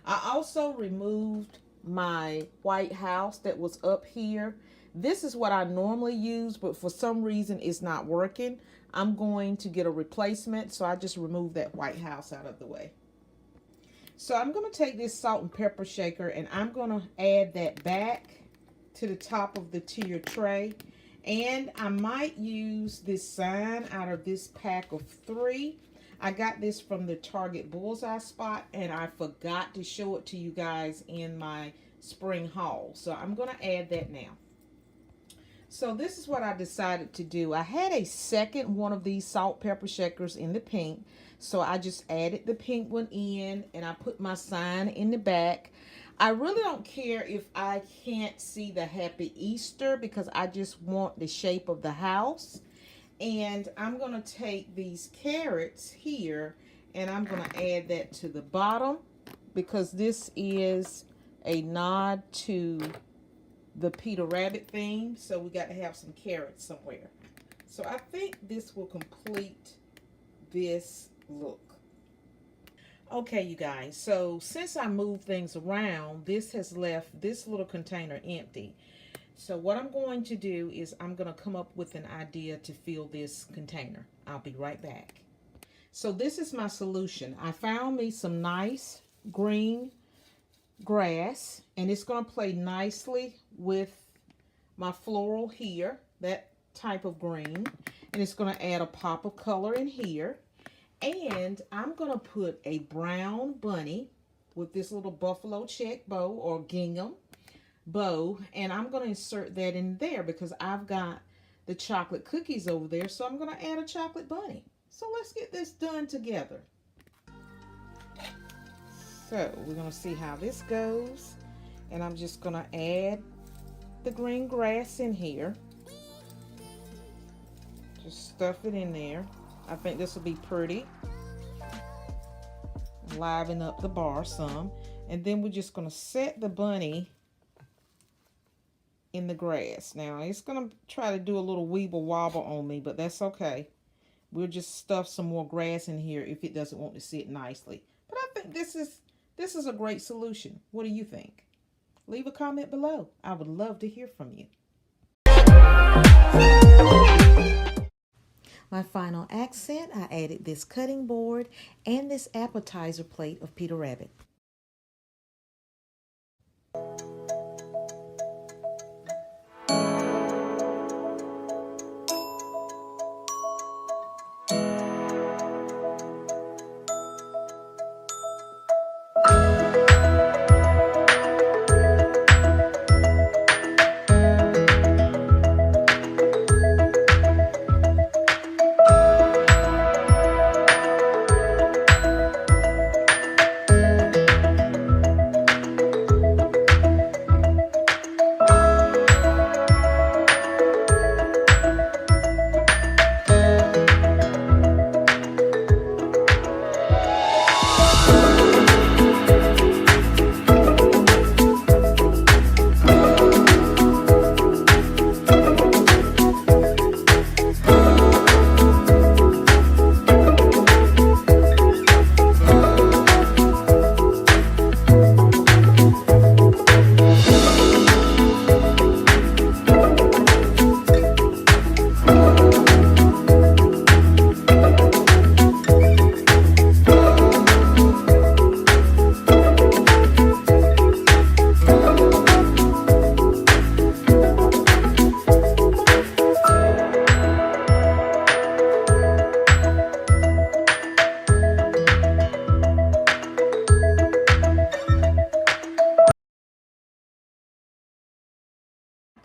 I also removed my white house that was up here. This is what I normally use, but for some reason it's not working. I'm going to get a replacement, so I just removed that white house out of the way. So I'm going to take this salt and pepper shaker and I'm going to add that back to the top of the tier tray. And I might use this sign out of this pack of 3. I got this from the Target Bullseye Spot, and I forgot to show it to you guys in my spring haul. So I'm going to add that now. So this is what I decided to do. I had a second one of these salt pepper shakers in the pink. So I just added the pink one in, and I put my sign in the back. I really don't care if I can't see the Happy Easter because I just want the shape of the house. And I'm going to take these carrots here and I'm going to add that to the bottom because this is a nod to the Peter Rabbit theme. So we got to have some carrots somewhere. So I think this will complete this look. Okay, you guys. So since I moved things around, this has left this little container empty. So what I'm going to do is I'm going to come up with an idea to fill this container. I'll be right back. So this is my solution. I found me some nice green grass, and it's going to play nicely with my floral here, that type of green. And it's going to add a pop of color in here. And I'm going to put a brown bunny with this little buffalo check bow or gingham bow. And I'm going to insert that in there because I've got the chocolate cookies over there. So I'm going to add a chocolate bunny. So let's get this done together. So we're going to see how this goes. And I'm just going to add the green grass in here. Just stuff it in there. I think this will be pretty. Liven up the bar some. And then we're just going to set the bunny in the grass. Now, it's going to try to do a little weeble wobble on me, but that's okay. We'll just stuff some more grass in here if it doesn't want to sit nicely. But I think this is a great solution. What do you think? Leave a comment below. I would love to hear from you. My final accent, I added this cutting board and this appetizer plate of Peter Rabbit.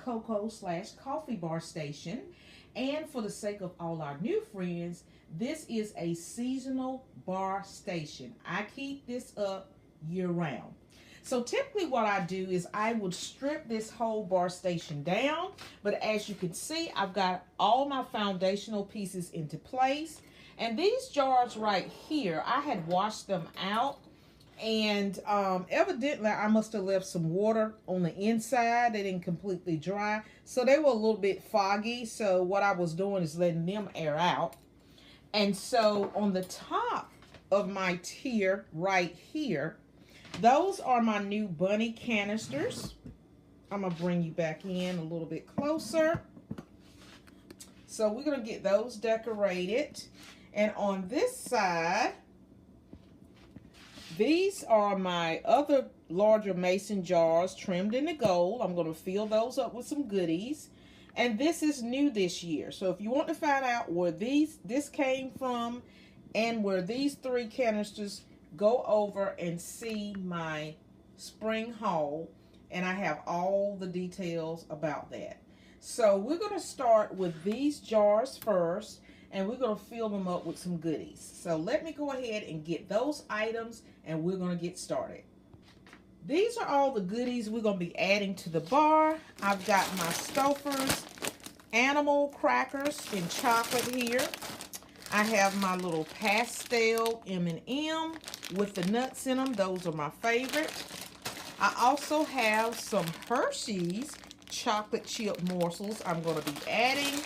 Cocoa/coffee bar station, and for the sake of all our new friends, this is a seasonal bar station. I keep this up year round. So typically what I do is I would strip this whole bar station down, but as you can see, I've got all my foundational pieces into place. And these jars right here, I had washed them out. And evidently, I must have left some water on the inside. They didn't completely dry. So they were a little bit foggy. So what I was doing is letting them air out. And so on the top of my tier right here, those are my new bunny canisters. I'm going to bring you back in a little bit closer. So we're going to get those decorated. And on this side, these are my other larger mason jars trimmed in the gold. I'm going to fill those up with some goodies. And this is new this year. So if you want to find out where this came from and where these 3 canisters, go over and see my spring haul. And I have all the details about that. So we're going to start with these jars first. And we're going to fill them up with some goodies. So let me go ahead and get those items and we're going to get started. These are all the goodies we're going to be adding to the bar. I've got my Stouffer's animal crackers in chocolate here. I have my little pastel M&M with the nuts in them. Those are my favorite. I also have some Hershey's chocolate chip morsels I'm going to be adding.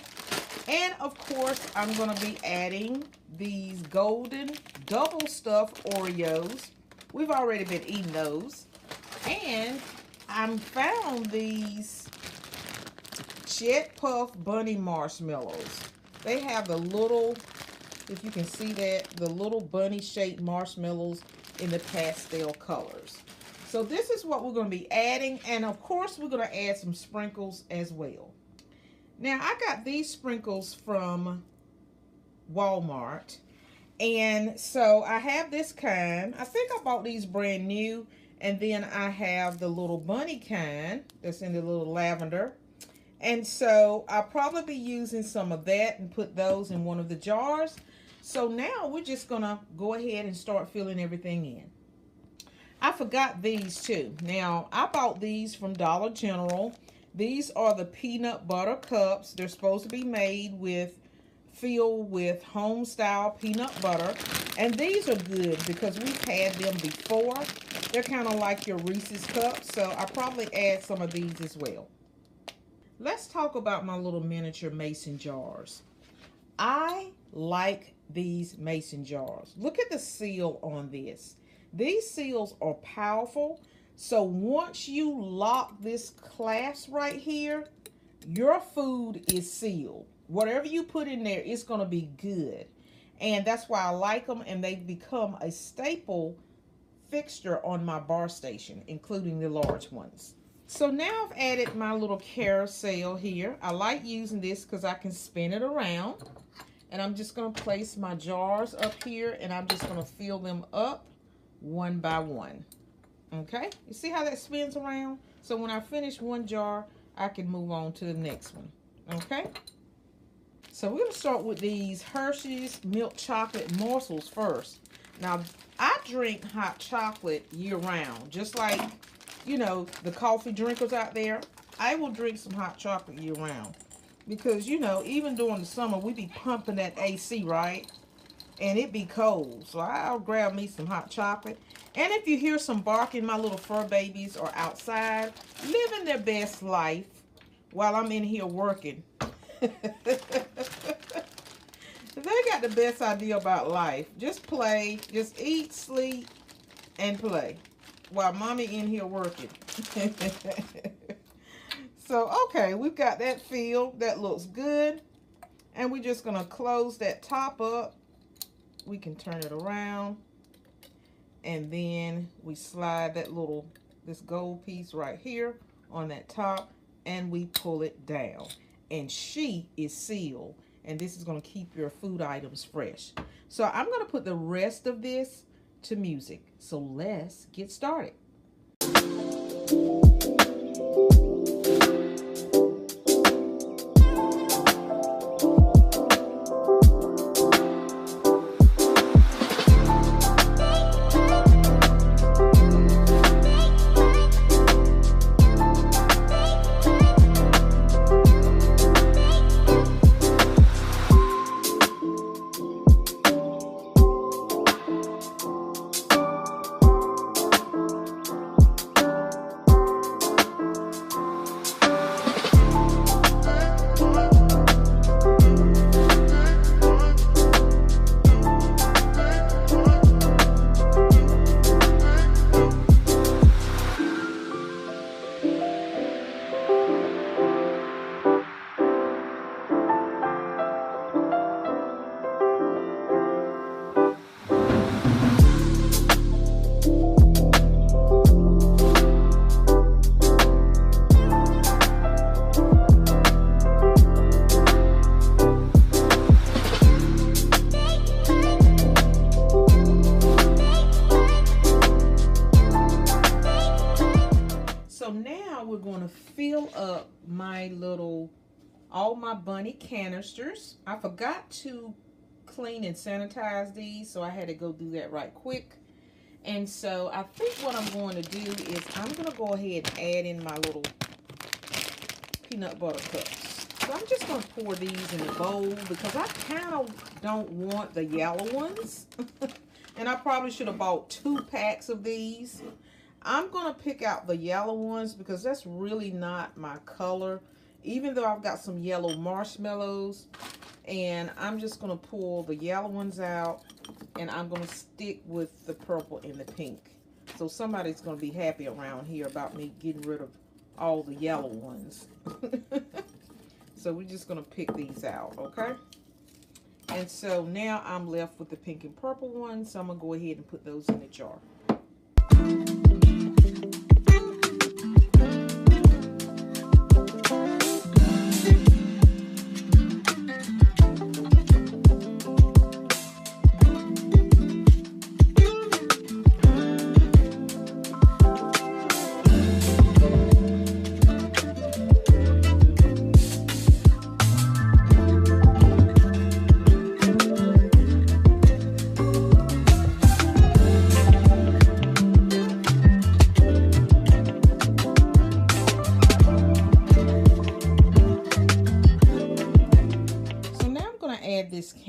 And of course, I'm going to be adding these golden double stuffed Oreos. We've already been eating those. And I found these Jet Puff Bunny Marshmallows. They have the little, if you can see that, the little bunny shaped marshmallows in the pastel colors. So this is what we're going to be adding. And of course, we're going to add some sprinkles as well. Now, I got these sprinkles from Walmart, And so I have this kind. I think I bought these brand new. And then I have the little bunny kind that's in the little lavender. And so I'll probably be using some of that and put those in one of the jars. So now we're just going to go ahead and start filling everything in. I forgot these too. Now, I bought these from Dollar General. These are the peanut butter cups. They're supposed to be made with, filled with home style peanut butter. And these are good because we've had them before. They're kind of like your Reese's cups. So I'll probably add some of these as well. Let's talk about my little miniature mason jars. I like these mason jars. Look at the seal on this. These seals are powerful. So once you lock this clasp right here, your food is sealed. Whatever you put in there, it's going to be good. And that's why I like them, and they've become a staple fixture on my bar station, including the large ones. So now I've added my little carousel here. I like using this because I can spin it around. And I'm just going to place my jars up here, and I'm just going to fill them up one by one. Okay? You see how that spins around? So when I finish one jar, I can move on to the next one. Okay? So we're going to start with these Hershey's milk chocolate morsels first. Now, I drink hot chocolate year-round, just like, you know, the coffee drinkers out there. I will drink some hot chocolate year-round because, you know, even during the summer, we be pumping that AC, right? And it be cold, so I'll grab me some hot chocolate. And if you hear some barking, my little fur babies are outside living their best life while I'm in here working. They got the best idea about life. Just play, just eat, sleep, and play while mommy in here working. So, okay, we've got that filled. That looks good. And we're just going to close that top up. We can turn it around. And then we slide that little, this gold piece right here on that top. And we pull it down. And she is sealed. And this is going to keep your food items fresh. So I'm going to put the rest of this to music. So let's get started. All my bunny canisters. I forgot to clean and sanitize these, so I had to go do that right quick. And so I think what I'm going to do is I'm going to go ahead and add in my little peanut butter cups. So I'm just going to pour these in a bowl because I kind of don't want the yellow ones. And I probably should have bought 2 packs of these. I'm going to pick out the yellow ones because that's really not my color. Even though I've got some yellow marshmallows, and I'm just going to pull the yellow ones out, and I'm going to stick with the purple and the pink. So somebody's going to be happy around here about me getting rid of all the yellow ones. So we're just going to pick these out, okay? And so now I'm left with the pink and purple ones, so I'm going to go ahead and put those in the jar.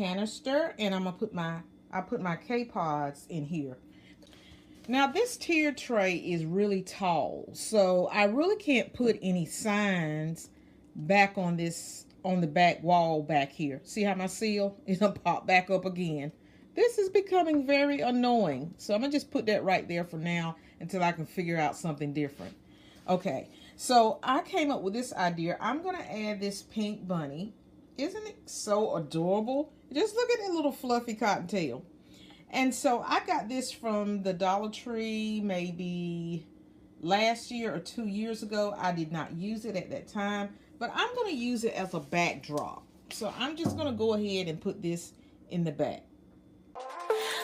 canister, and I put my K-pods in here. Now this tier tray is really tall, so I really can't put any signs back on the back wall back here. See how my seal is gonna pop back up again? This is becoming very annoying, so I'm gonna just put that right there for now until I can figure out something different. Okay, so I came up with this idea. I'm gonna add this pink bunny. Isn't it so adorable? Just look at that little fluffy cottontail. And so I got this from the Dollar Tree maybe last year or 2 years ago. I did not use it at that time, but I'm going to use it as a backdrop. So I'm just going to go ahead and put this in the back.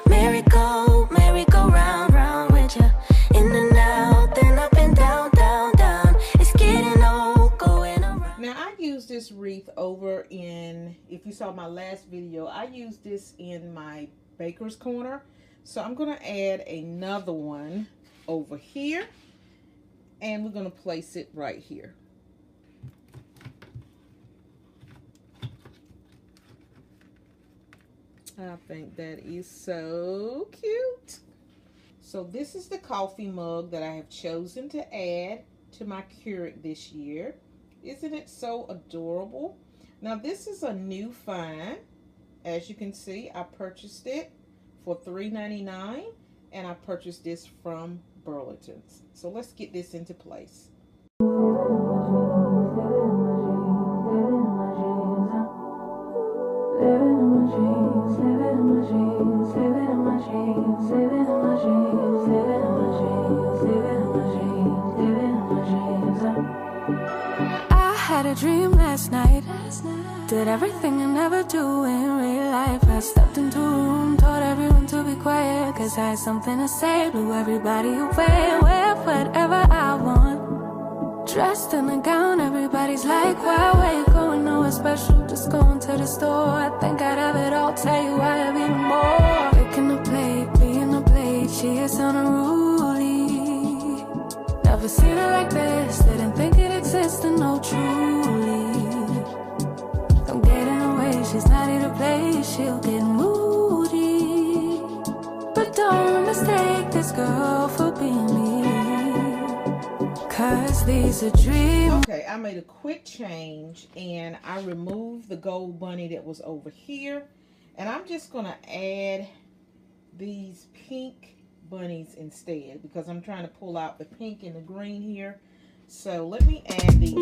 Merry go round, round with ya. In and out, then up and down, down, down. It's getting old, going around. Now I used this wreath over in, if you saw my last video, I used this in my baker's corner. So I'm going to add another one over here, and we're going to place it right here. I think that is so cute. So this is the coffee mug that I have chosen to add to my Keurig this year. Isn't it so adorable? Now this is a new find. As you can see, I purchased it for $3.99, and I purchased this from Burlington's. So let's get this into place. I had a dream last night. Did everything I never do in real life. I stepped into a room, told everyone to be quiet, cause I had something to say. Blew everybody away, wear whatever I want. Dressed in a gown, everybody's like, why, where you going? Nowhere special, just going to the store. I think I'd have it all, tell you I have even more. Picking a plate, being a plate, she is unruly. Never seen her like this, didn't think it existed, no truly. Don't get in her way, she's not here to play, she'll get moody. But don't mistake this girl for being me, cause these are dreams. Okay, I made a quick change, and I removed the gold bunny that was over here, and I'm just gonna add these pink bunnies instead, because I'm trying to pull out the pink and the green here. So let me add these.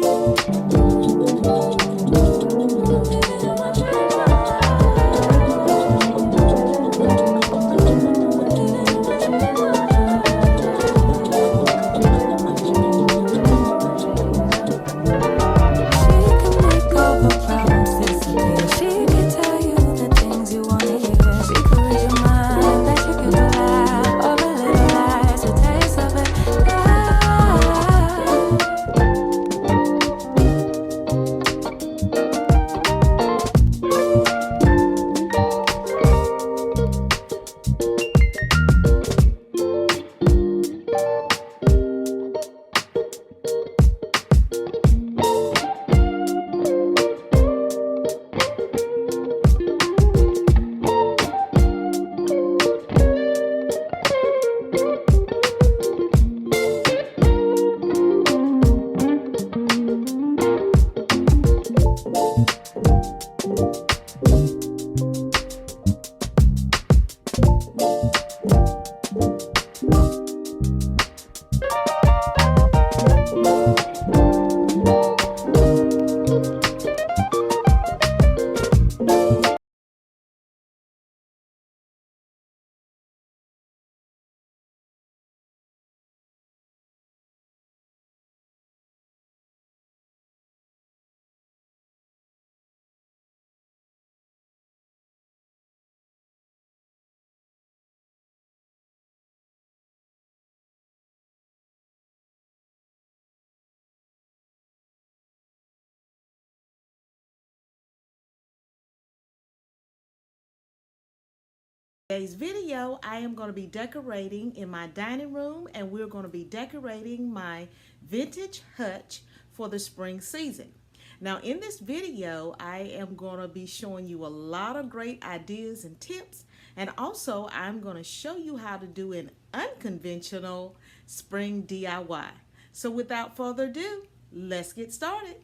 Today's video, I am going to be decorating in my dining room, and we're going to be decorating my vintage hutch for the spring season. Now in this video, I am going to be showing you a lot of great ideas and tips, and also I'm going to show you how to do an unconventional spring DIY. So without further ado, let's get started.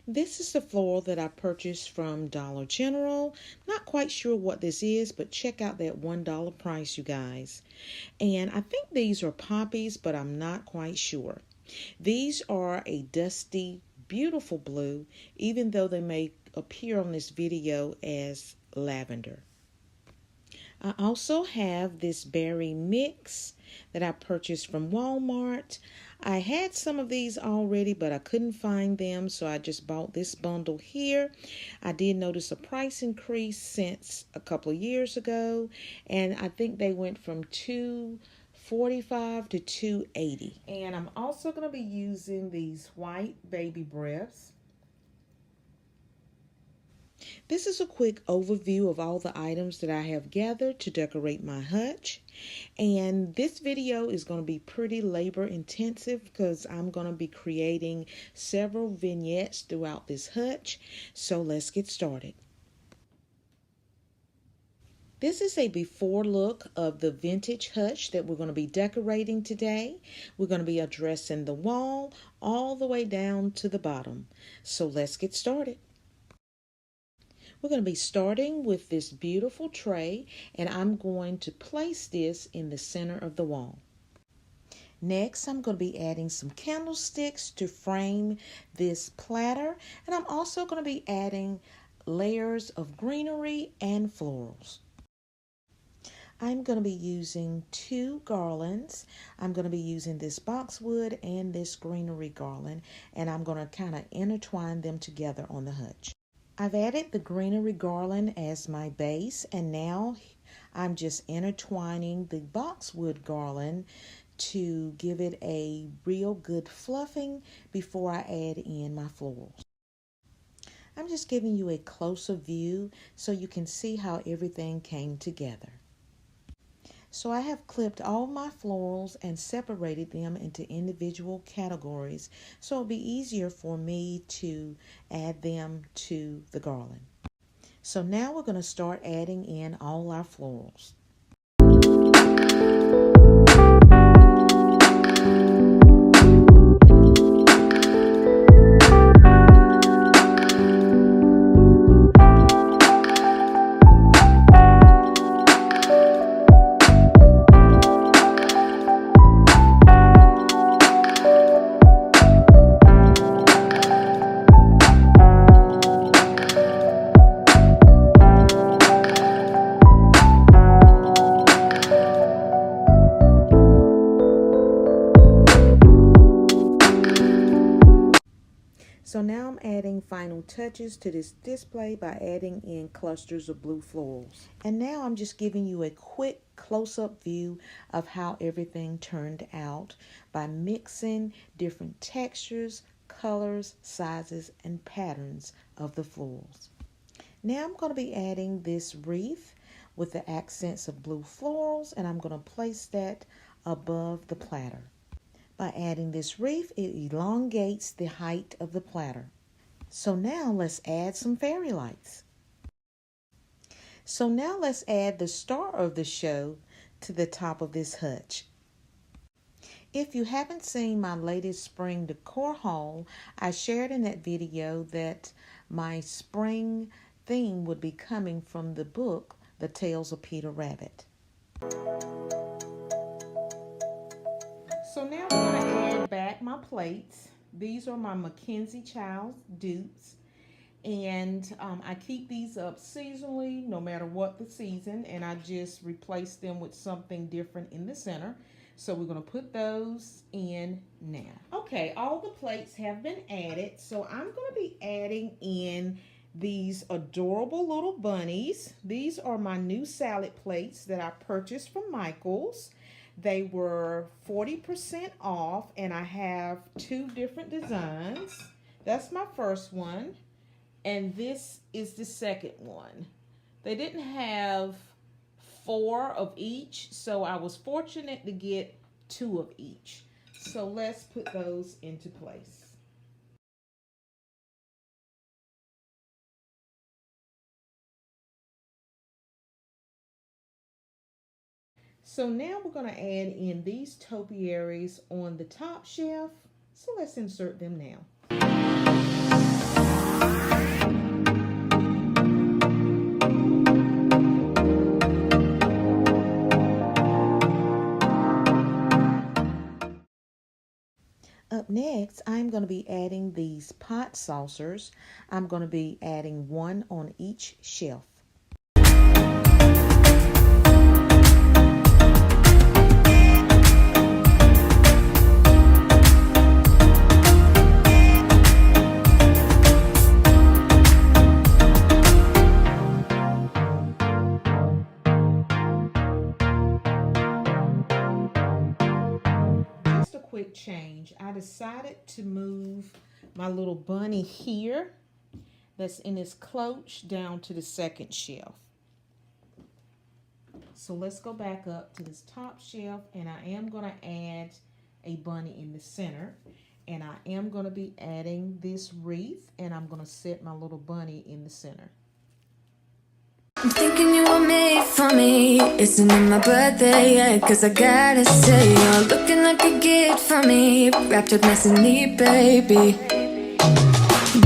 This is the floral that I purchased from Dollar General. Not quite sure what this is, but check out that $1 price, you guys. And I think these are poppies, but I'm not quite sure. These are a dusty, beautiful blue, even though they may appear on this video as lavender. I also have this berry mix that I purchased from Walmart. I had some of these already, but I couldn't find them, so I just bought this bundle here. I did notice a price increase since a couple of years ago, and I think they went from $2.45 to $2.80. And I'm also going to be using these white baby breaths. This is a quick overview of all the items that I have gathered to decorate my hutch. And this video is going to be pretty labor intensive because I'm going to be creating several vignettes throughout this hutch. So let's get started. This is a before look of the vintage hutch that we're going to be decorating today. We're going to be addressing the wall all the way down to the bottom. So let's get started. We're going to be starting with this beautiful tray, and I'm going to place this in the center of the wall. Next, I'm going to be adding some candlesticks to frame this platter, and I'm also going to be adding layers of greenery and florals. I'm going to be using 2 garlands. I'm going to be using this boxwood and this greenery garland, and I'm going to kind of intertwine them together on the hutch. I've added the greenery garland as my base, and now I'm just intertwining the boxwood garland to give it a real good fluffing before I add in my florals. I'm just giving you a closer view so you can see how everything came together. So I have clipped all my florals and separated them into individual categories so it'll be easier for me to add them to the garland. So now we're going to start adding in all our florals. So now I'm adding final touches to this display by adding in clusters of blue florals. And now I'm just giving you a quick close-up view of how everything turned out by mixing different textures, colors, sizes, and patterns of the florals. Now I'm going to be adding this wreath with the accents of blue florals, and I'm going to place that above the platter. By adding this wreath, it elongates the height of the platter. So now let's add some fairy lights. So now let's add the star of the show to the top of this hutch. If you haven't seen my latest spring decor haul, I shared in that video that my spring theme would be coming from the book, The Tales of Peter Rabbit. So now we're going to add back my plates. These are my Mackenzie Childs dupes. And I keep these up seasonally, no matter what the season. And I just replace them with something different in the center. So we're going to put those in now. Okay, all the plates have been added. So I'm going to be adding in these adorable little bunnies. These are my new salad plates that I purchased from Michael's. They were 40% off, and I have 2 different designs. That's my first one, and this is the second one. They didn't have 4 of each, so I was fortunate to get 2 of each. So let's put those into place. So now we're going to add in these topiaries on the top shelf. So let's insert them now. Up next, I'm going to be adding these pot saucers. I'm going to be adding one on each shelf. Quick change. I decided to move my little bunny here that's in his cloche down to the second shelf. So let's go back up to this top shelf, and I am going to add a bunny in the center, and I am going to be adding this wreath, and I'm going to set my little bunny in the center. I'm thinking you were made for me. Isn't it my birthday yet? Cause I gotta say, you're looking like a gift for me. Wrapped up nice and neat, baby.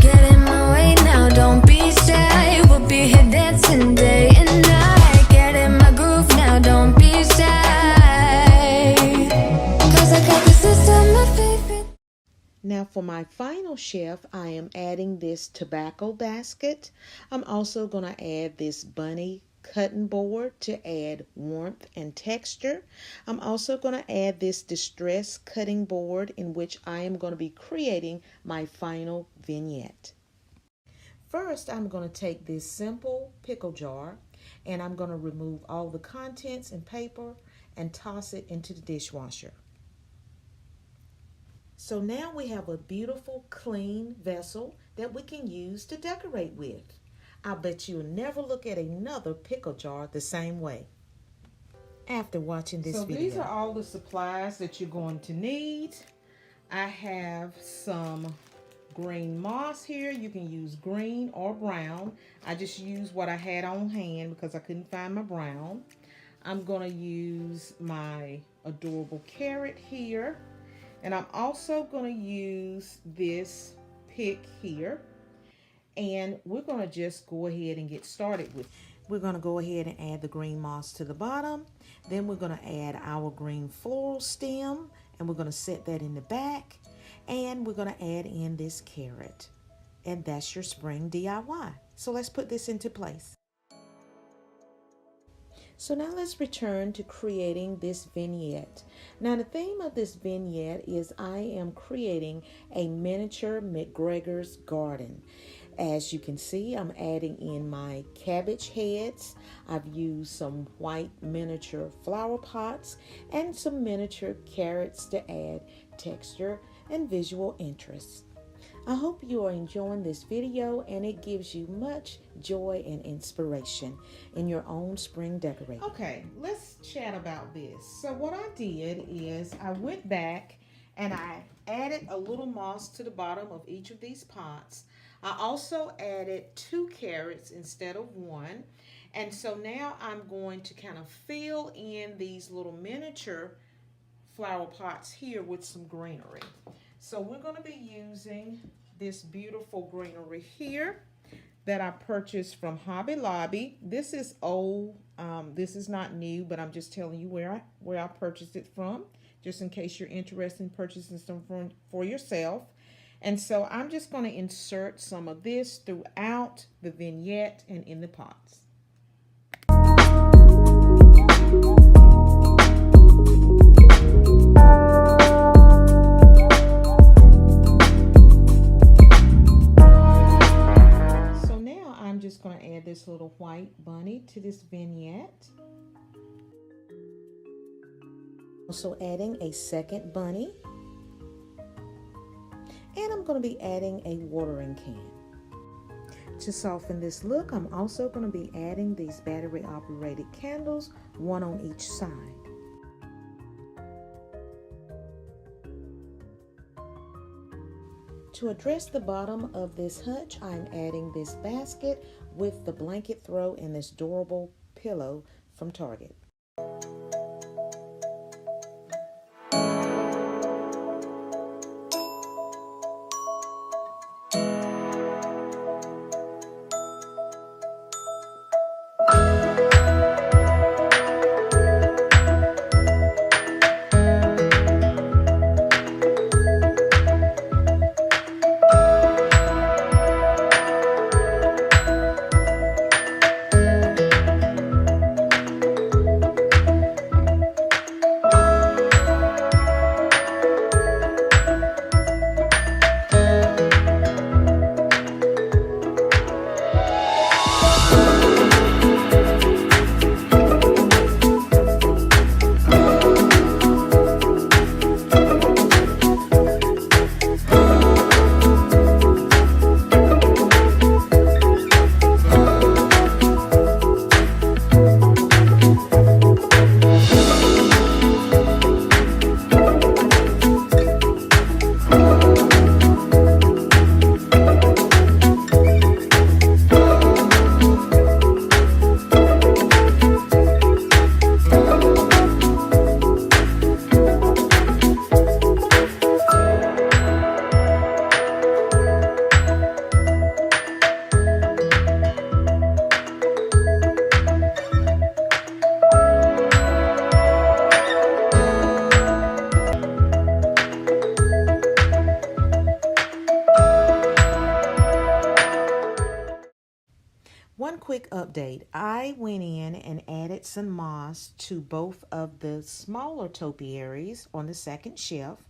Get in my way now, don't be shy. We'll be here dancing day and night. Get in my groove now, don't be shy. Cause I got the system, my favorite. Now for my final shelf, I am adding this tobacco basket. I'm also going to add this bunny cutting board to add warmth and texture. I'm also going to add this distress cutting board in which I am going to be creating my final vignette. First, I'm going to take this simple pickle jar and I'm going to remove all the contents and paper and toss it into the dishwasher. So now we have a beautiful, clean vessel that we can use to decorate with. I bet you'll never look at another pickle jar the same way after watching this video. So these are all the supplies that you're going to need. I have some green moss here. You can use green or brown. I just used what I had on hand because I couldn't find my brown. I'm going to use my adorable carrot here. And I'm also going to use this pick here. And we're going to just go ahead and get started with it. We're going to go ahead and add the green moss to the bottom. Then we're going to add our green floral stem. And we're going to set that in the back. And we're going to add in this carrot. And that's your spring DIY. So let's put this into place. So now let's return to creating this vignette. Now the theme of this vignette is I am creating a miniature McGregor's garden. As you can see, I'm adding in my cabbage heads. I've used some white miniature flower pots and some miniature carrots to add texture and visual interest. I hope you are enjoying this video and it gives you much joy and inspiration in your own spring decorating. Okay, let's chat about this. So what I did is I went back and I added a little moss to the bottom of each of these pots. I also added 2 carrots instead of 1. And so now I'm going to kind of fill in these little miniature flower pots here with some greenery. So we're going to be using this beautiful greenery here that I purchased from Hobby Lobby. This is old. This is not new, but I'm just telling you where I purchased it from, just in case you're interested in purchasing some for yourself. And so I'm just going to insert some of this throughout the vignette and in the pots. Going to add this little white bunny to this vignette. Also adding a second bunny. And I'm going to be adding a watering can. To soften this look, I'm also going to be adding these battery operated candles, one on each side. To address the bottom of this hutch, I'm adding this basket with the blanket throw and this durable pillow from Target. update. I went in and added some moss to both of the smaller topiaries on the second shelf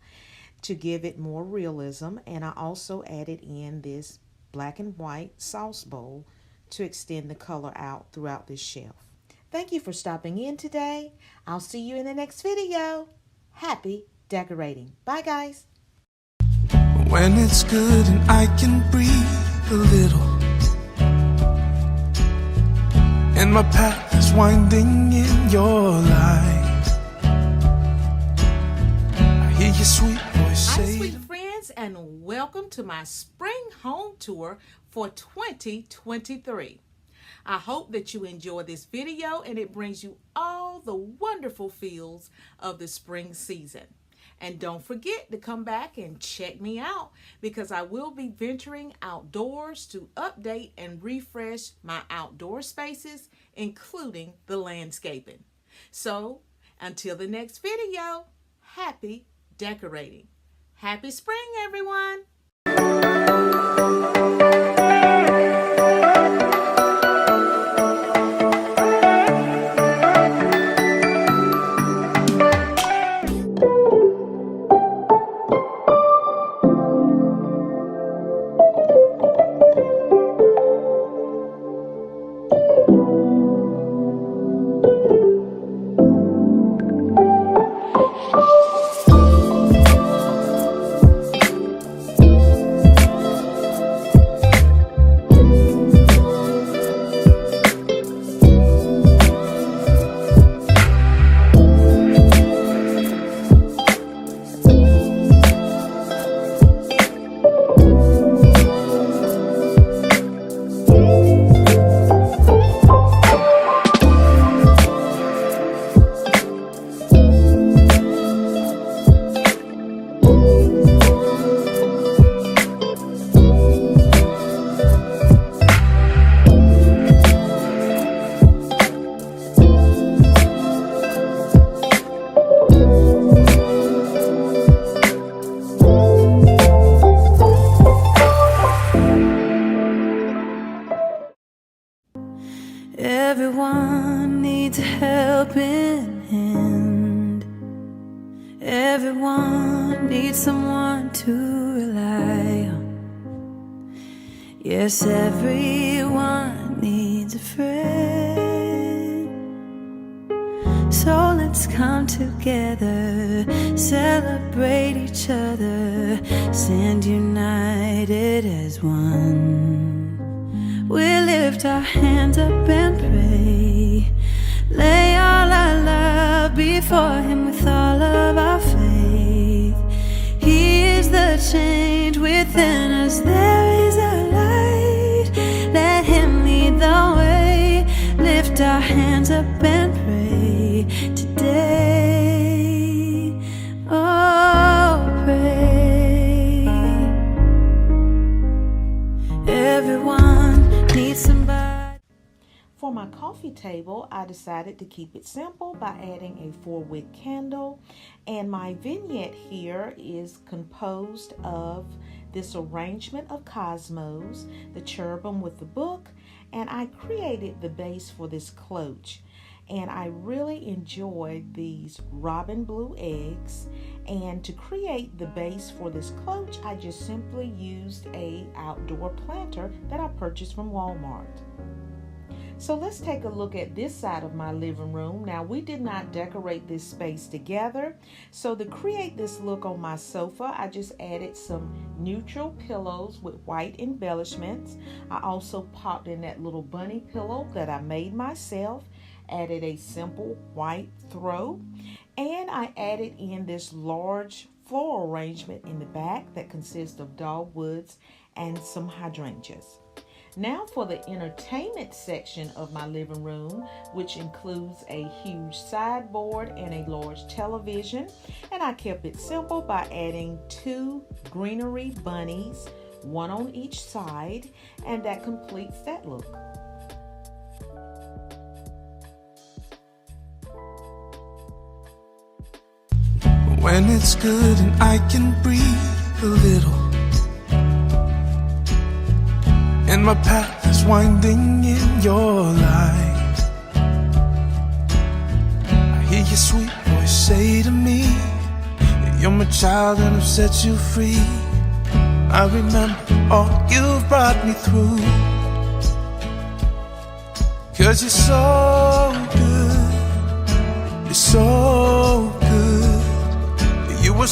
to give it more realism, and I also added in this black and white sauce bowl to extend the color out throughout this shelf. Thank you for stopping in today. I'll see you in the next video. Happy decorating. Bye, guys. When it's good and I can breathe a little, and my path is winding in your light, I hear your sweet voice Hi, say, sweet friends, and welcome to my spring home tour for 2023. I hope that you enjoy this video and it brings you all the wonderful feels of the spring season. And don't forget to come back and check me out, because I will be venturing outdoors to update and refresh my outdoor spaces, including the landscaping. So until the next video, happy decorating. Happy spring, everyone. Everyone needs a helping hand. Everyone needs someone to rely on. Yes, everyone needs a friend. So let's come together, celebrate each other, stand united as one. We lift our hands up and pray, lay all our love before Him with all of our faith. He is the change within us, there is a light. Let Him lead the way, lift our hands up and pray today. Oh, pray. Everyone needs somebody. For my coffee table, I decided to keep it simple by adding a 4-wick candle, and my vignette here is composed of this arrangement of cosmos, the cherubim with the book, and I created the base for this cloche. And I really enjoyed these robin blue eggs, and to create the base for this cloche, I just simply used a outdoor planter that I purchased from Walmart. So let's take a look at this side of my living room. Now, we did not decorate this space together, so to create this look on my sofa, I just added some neutral pillows with white embellishments. I also popped in that little bunny pillow that I made myself, added a simple white throw, and I added in this large floral arrangement in the back that consists of dogwoods and some hydrangeas. Now for the entertainment section of my living room, which includes a huge sideboard and a large television, and I kept it simple by adding 2 greenery bunnies, one on each side, and that completes that look. when it's good and I can breathe a little, and my path is winding in your light. I hear your sweet voice say to me, you're my child and I've set you free. I remember all you've brought me through. 'Cause you're so good, you're so good. You were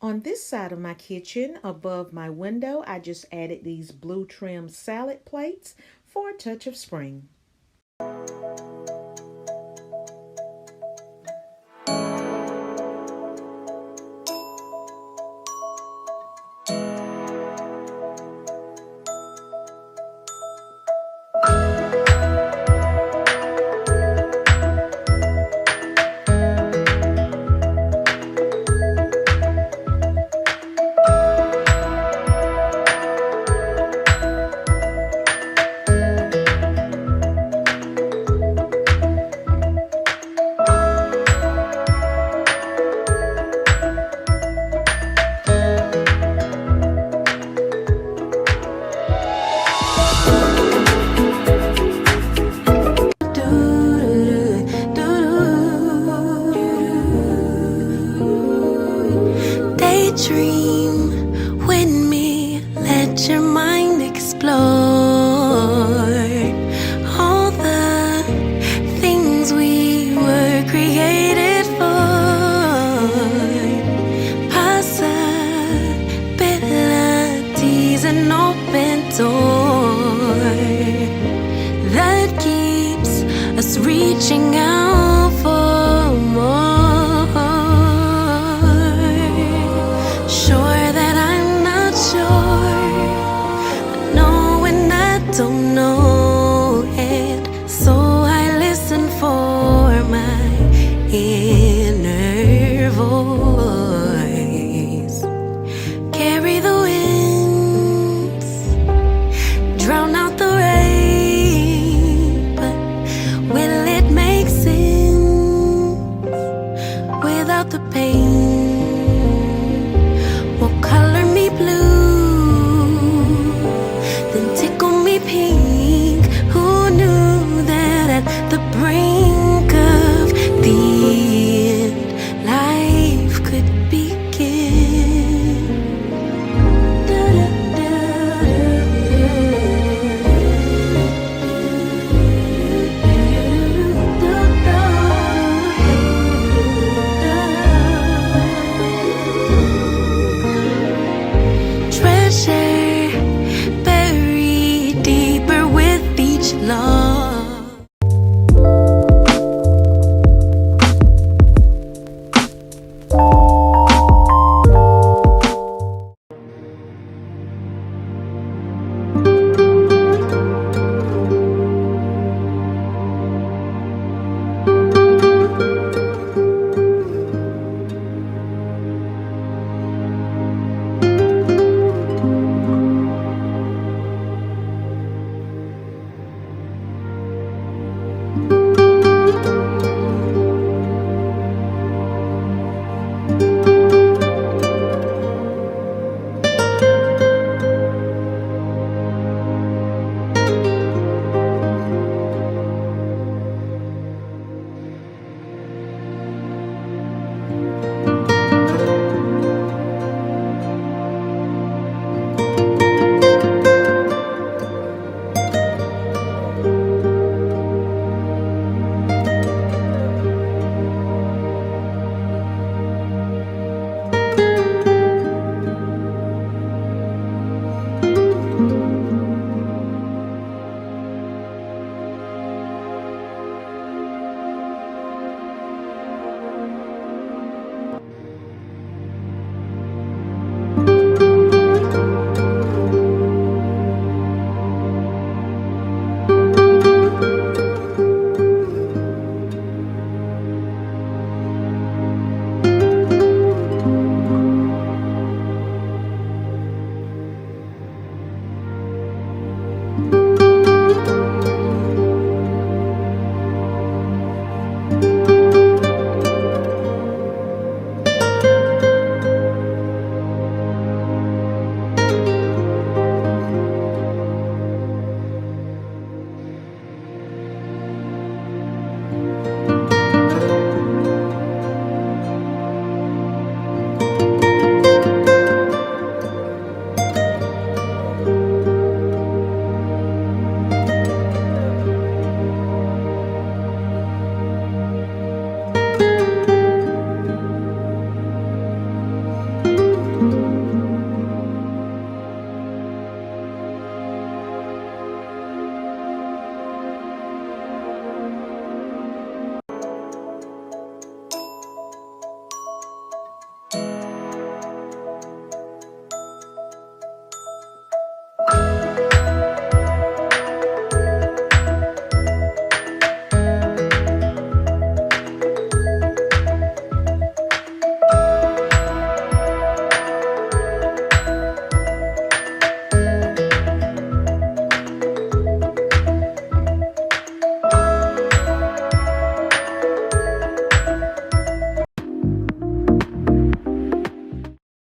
On this side of my kitchen, above my window, I just added these blue trim salad plates for a touch of spring. Dream with me, let your mind explore all the things we were created for. Possibilities and open doors.